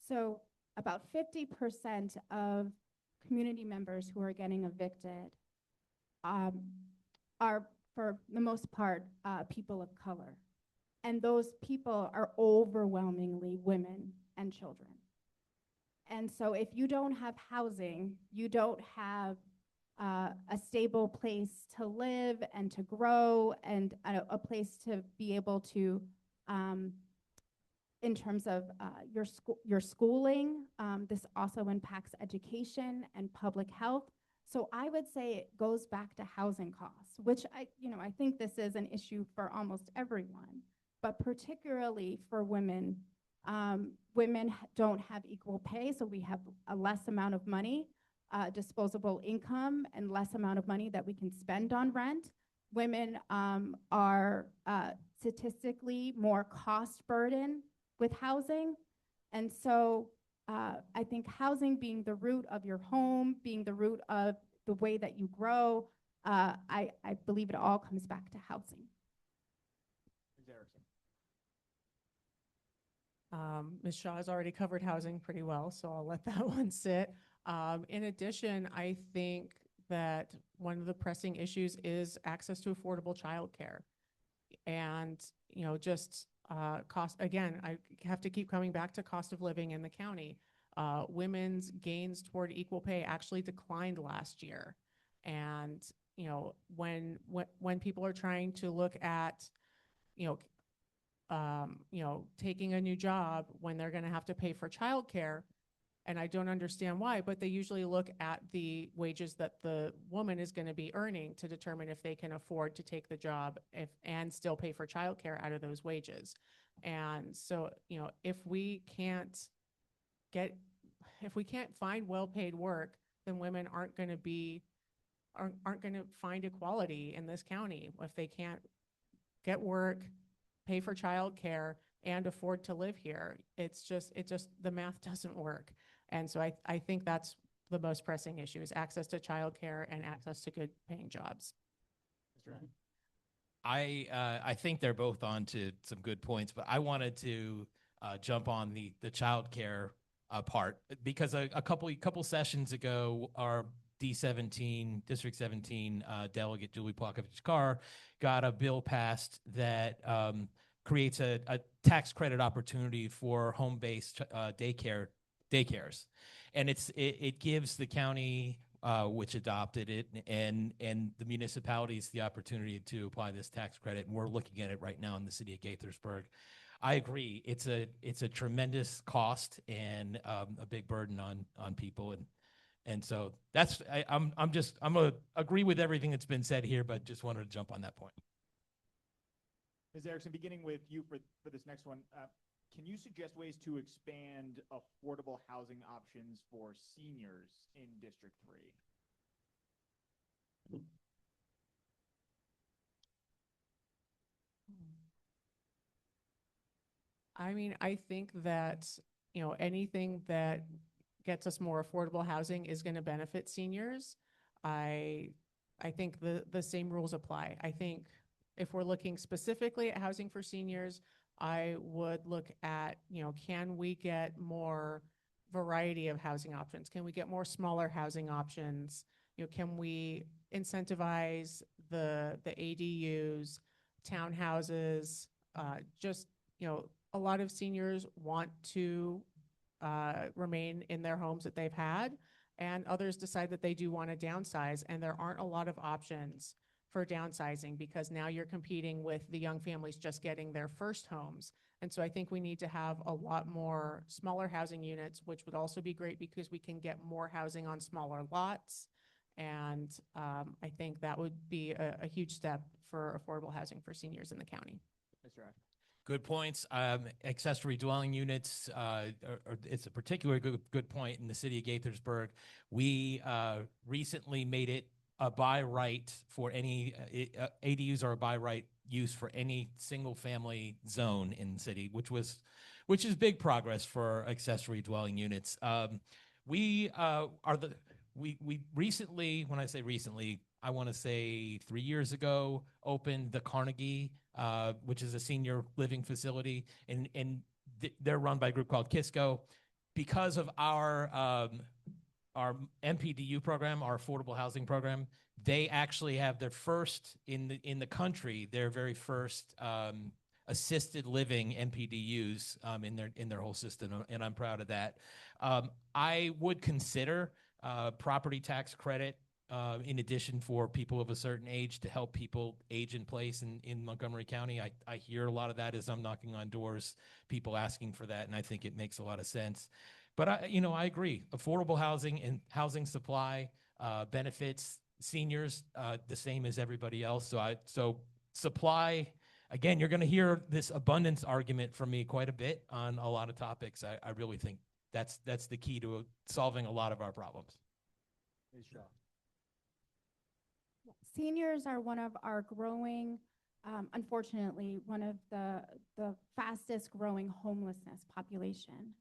So about 50% of community members who are getting evicted are, for the most part, people of color. And those people are overwhelmingly women and children. And so if you don't have housing, you don't have a stable place to live and to grow, and a place to be able to, in terms of your schooling, this also impacts education and public health. So I would say it goes back to housing costs, which I think this is an issue for almost everyone, but particularly for women. Women don't have equal pay, so we have a less amount of money, disposable income, and less amount of money that we can spend on rent. Women are statistically more cost burden with housing. And so I think housing being the root of your home, being the root of the way that you grow, I believe it all comes back to housing. Ms. Shaw has already covered housing pretty well, so I'll let that one sit. In addition, I think that one of the pressing issues is access to affordable childcare. And, just cost, again, I have to keep coming back to cost of living in the county. Women's gains toward equal pay actually declined last year. And, when people are trying to look at, taking a new job when they're going to have to pay for childcare, and I don't understand why, but they usually look at the wages that the woman is going to be earning to determine if they can afford to take the job and still pay for childcare out of those wages. And so, if we can't find well-paid work, then women aren't going to find equality in this county. If they can't get work, pay for childcare, and afford to live here, the math doesn't work. And so I think that's the most pressing issue, is access to childcare and access to good paying jobs. I think they're both on to some good points, but I wanted to jump on the childcare part, because a couple sessions ago, our District 17 delegate Julie Plakovich-Carr got a bill passed that creates a tax credit opportunity for home-based daycares, and it gives the county, which adopted it, and the municipalities the opportunity to apply this tax credit, and we're looking at it right now in the city of Gaithersburg. I agree, it's a tremendous cost and a big burden on people, and so I'm gonna agree with everything that's been said here, but just wanted to jump on that point. Ms. Erickson, beginning with you for this next one, can you suggest ways to expand affordable housing options for seniors in District 3? I mean, I think that, anything that gets us more affordable housing is going to benefit seniors. I think the same rules apply. I think if we're looking specifically at housing for seniors, I would look at, can we get more variety of housing options? Can we get more smaller housing options? You know, can we incentivize the ADUs, townhouses? Just, you know, a lot of seniors want to remain in their homes that they've had, and others decide that they do want to downsize, and there aren't a lot of options for downsizing because now you're competing with the young families just getting their first homes. And so I think we need to have a lot more smaller housing units, which would also be great because we can get more housing on smaller lots. And I think that would be a huge step for affordable housing for seniors in the county. Mr. Ashman. Good points. Accessory dwelling units, it's a particularly good point in the city of Gaithersburg. We recently made it a by right for any, ADUs are a by right use for any single family zone in the city, which is big progress for accessory dwelling units. We recently, when I say recently, I want to say 3 years ago, opened the Carnegie, which is a senior living facility, and they're run by a group called Kisco. Because of our MPDU program, our affordable housing program, they actually have their first in the country, their very first assisted living MPDUs in their whole system, and I'm proud of that. I would consider property tax credit in addition for people of a certain age to help people age in place in Montgomery County. I hear a lot of that as I'm knocking on doors, people asking for that, and I think it makes a lot of sense. But I agree. Affordable housing and housing supply benefits seniors the same as everybody else. So supply, again, you're going to hear this abundance argument from me quite a bit on a lot of topics. I really think that's the key to solving a lot of our problems. Ms. Shaw. Seniors are one of our growing, unfortunately, one of the fastest growing homelessness population.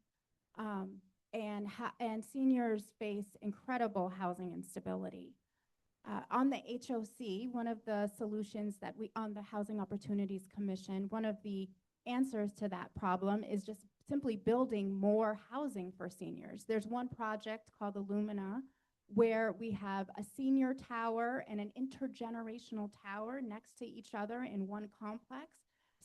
And seniors face incredible housing instability. On the HOC, one of the solutions that on the Housing Opportunities Commission, one of the answers to that problem is just simply building more housing for seniors. There's one project called Illumina, where we have a senior tower and an intergenerational tower next to each other in one complex.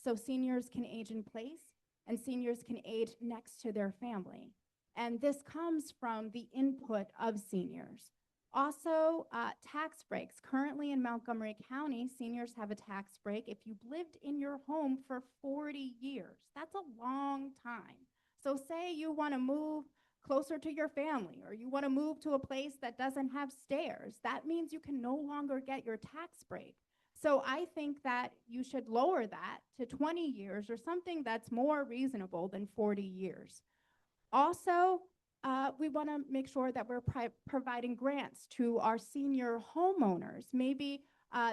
So seniors can age in place and seniors can age next to their family. And this comes from the input of seniors. Also, tax breaks. Currently in Montgomery County, seniors have a tax break if you've lived in your home for 40 years. That's a long time. So say you want to move closer to your family, or you want to move to a place that doesn't have stairs. That means you can no longer get your tax break. So I think that you should lower that to 20 years or something that's more reasonable than 40 years. Also, we want to make sure that we're providing grants to our senior homeowners. Maybe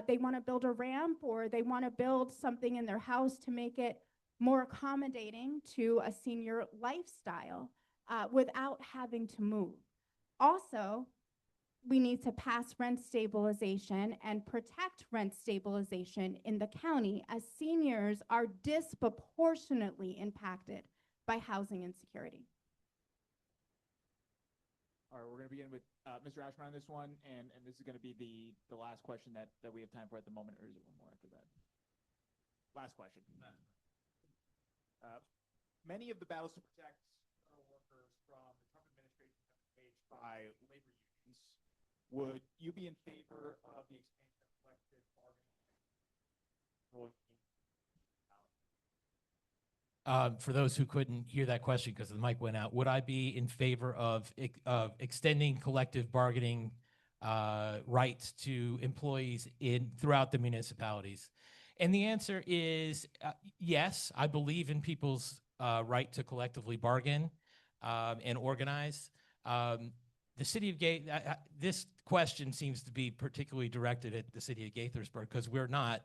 they want to build a ramp, or they want to build something in their house to make it more accommodating to a senior lifestyle without having to move. Also, we need to pass rent stabilization and protect rent stabilization in the county, as seniors are disproportionately impacted by housing insecurity. All right, we're going to begin with Mr. Ashman on this one, and this is going to be the last question that we have time for at the moment, or is it one more after that? Last question. Many of the battles to protect federal workers from the Trump administration have been waged by labor unions. Would you be in favor of the expansion of collective bargaining? For those who couldn't hear that question because the mic went out, would I be in favor of extending collective bargaining rights to employees throughout the municipalities? And the answer is yes. I believe in people's right to collectively bargain and organize. The city of this question seems to be particularly directed at the city of Gaithersburg because we're not.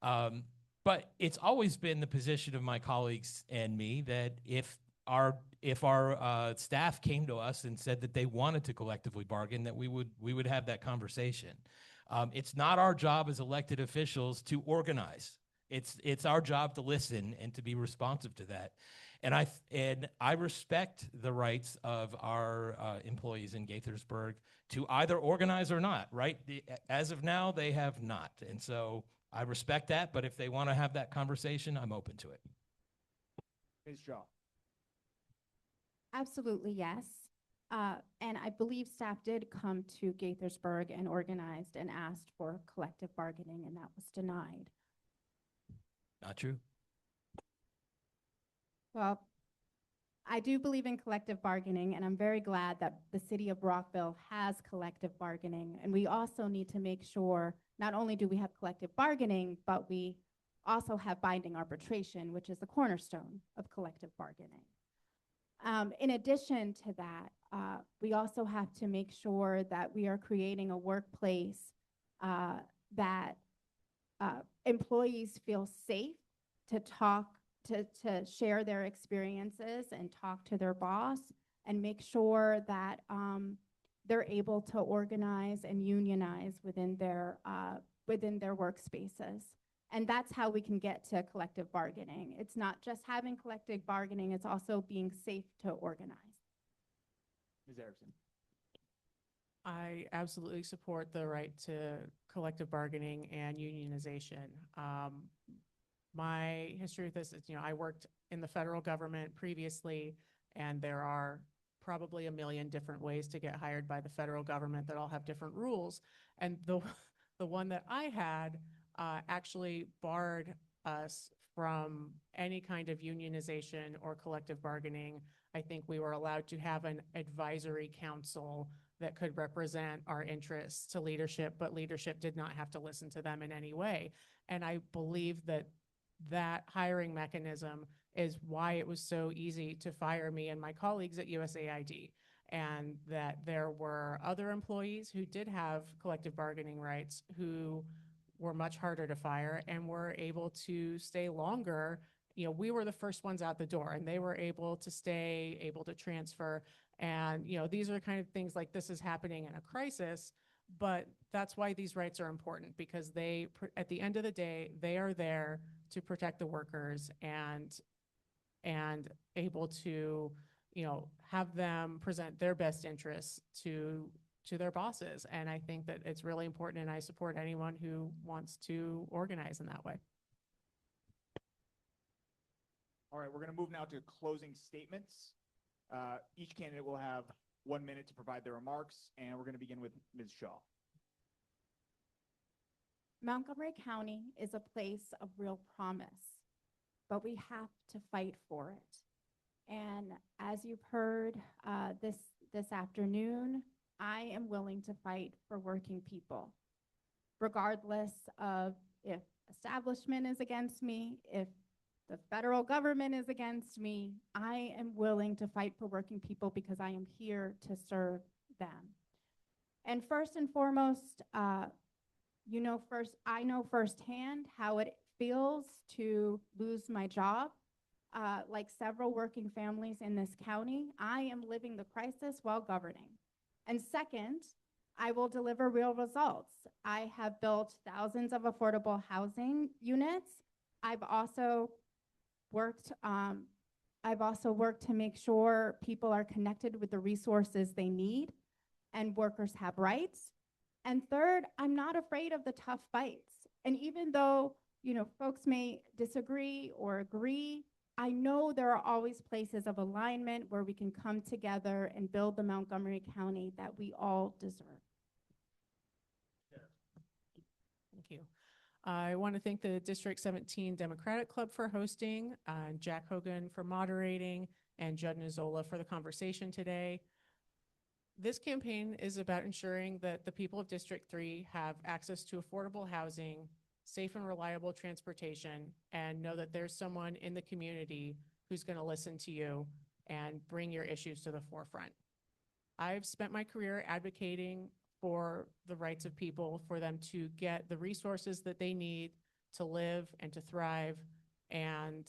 But it's always been the position of my colleagues and me that if our staff came to us and said that they wanted to collectively bargain, that we would have that conversation. It's not our job as elected officials to organize. It's our job to listen and to be responsive to that. And I respect the rights of our employees in Gaithersburg to either organize or not, right? As of now, they have not. And so I respect that, but if they want to have that conversation, I'm open to it. Ms. Shaw. Absolutely, yes. And I believe staff did come to Gaithersburg and organized and asked for collective bargaining, and that was denied. Not true? Well, I do believe in collective bargaining, and I'm very glad that the city of Rockville has collective bargaining. And we also need to make sure not only do we have collective bargaining, but we also have binding arbitration, which is the cornerstone of collective bargaining. In addition to that, we also have to make sure that we are creating a workplace that employees feel safe to talk, to share their experiences and talk to their boss, and make sure that they're able to organize and unionize within their workspaces. And that's how we can get to collective bargaining. It's not just having collective bargaining, it's also being safe to organize. Ms. Erickson. I absolutely support the right to collective bargaining and unionization. My history with this is, I worked in the federal government previously, and there are probably a million different ways to get hired by the federal government that all have different rules. And the one that I had actually barred us from any kind of unionization or collective bargaining. I think we were allowed to have an advisory council that could represent our interests to leadership, but leadership did not have to listen to them in any way. And I believe that that hiring mechanism is why it was so easy to fire me and my colleagues at USAID, and that there were other employees who did have collective bargaining rights who were much harder to fire and were able to stay longer. We were the first ones out the door, and they were able to stay, able to transfer. And, these are kind of things like this is happening in a crisis, but that's why these rights are important, because at the end of the day, they are there to protect the workers and able to, have them present their best interests to their bosses. And I think that it's really important, and I support anyone who wants to organize in that way. All right, we're going to move now to closing statements. Each candidate will have 1 minute to provide their remarks, and we're going to begin with Ms. Shaw. Montgomery County is a place of real promise, but we have to fight for it. And as you've heard this afternoon, I am willing to fight for working people, regardless of if establishment is against me, if the federal government is against me. I am willing to fight for working people because I am here to serve them. And first and foremost, I know firsthand how it feels to lose my job. Like several working families in this county, I am living the crisis while governing. And second, I will deliver real results. I have built thousands of affordable housing units. I've also worked to make sure people are connected with the resources they need and workers have rights. And third, I'm not afraid of the tough fights. And even though, folks may disagree or agree, I know there are always places of alignment where we can come together and build the Montgomery County that we all deserve. Thank you. I want to thank the District 17 Democratic Club for hosting, Jack Hogan for moderating, and Judd Nazola for the conversation today. This campaign is about ensuring that the people of District 3 have access to affordable housing, safe and reliable transportation, and know that there's someone in the community who's going to listen to you and bring your issues to the forefront. I've spent my career advocating for the rights of people, for them to get the resources that they need to live and to thrive. And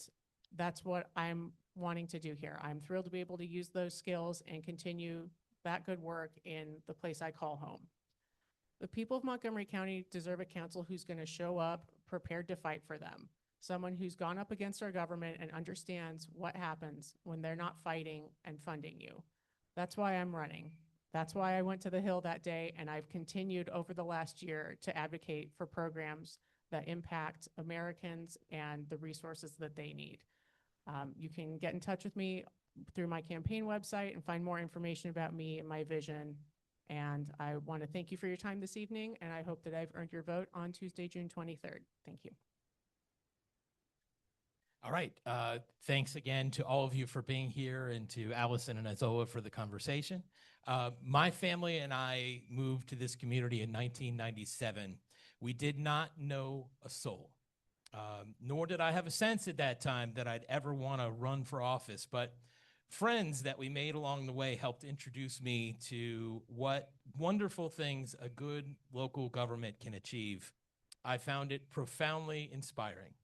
that's what I'm wanting to do here. I'm thrilled to be able to use those skills and continue that good work in the place I call home. The people of Montgomery County deserve a council who's going to show up prepared to fight for them. someone who's gone up against our government and understands what happens when they're not fighting and funding you. That's why I'm running. That's why I went to the Hill that day, and I've continued over the last year to advocate for programs that impact Americans and the resources that they need. You can get in touch with me through my campaign website and find more information about me and my vision. And I want to thank you for your time this evening, and I hope that I've earned your vote on Tuesday, June 23rd. Thank you. All right. Thanks again to all of you for being here, and to Allison and Azoa for the conversation. My family and I moved to this community in 1997. We did not know a soul, nor did I have a sense at that time that I'd ever want to run for office. But friends that we made along the way helped introduce me to what wonderful things a good local government can achieve. I found it profoundly inspiring.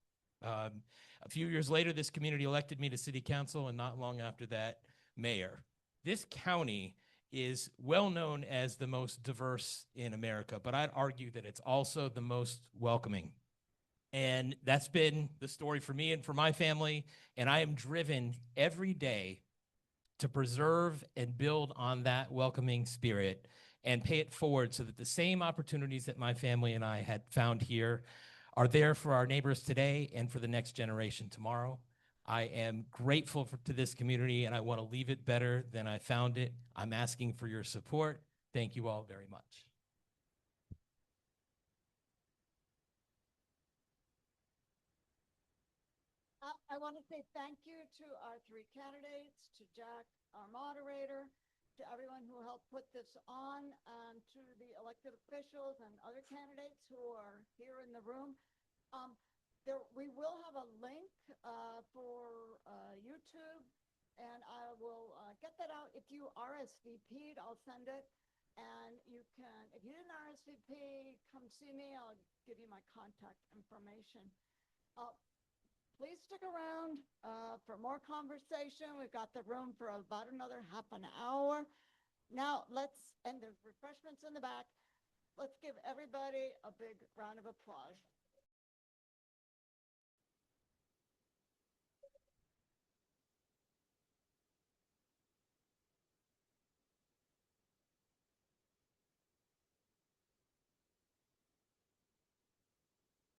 A few years later, this community elected me to city council, and not long after that, mayor. This county is well known as the most diverse in America, but I'd argue that it's also the most welcoming. And that's been the story for me and for my family. And I am driven every day to preserve and build on that welcoming spirit and pay it forward, so that the same opportunities that my family and I had found here are there for our neighbors today and for the next generation tomorrow. I am grateful to this community, and I want to leave it better than I found it. I'm asking for your support. Thank you all very much. I want to say thank you to our three candidates, to Jack, our moderator, to everyone who helped put this on, and to the elected officials and other candidates who are here in the room. We will have a link for YouTube, and I will get that out. If you RSVP'd, I'll send it. And you can, if you didn't RSVP, come see me. I'll give you my contact information. Please stick around for more conversation. We've got the room for about another half an hour. Now and there's refreshments in the back. Let's give everybody a big round of applause.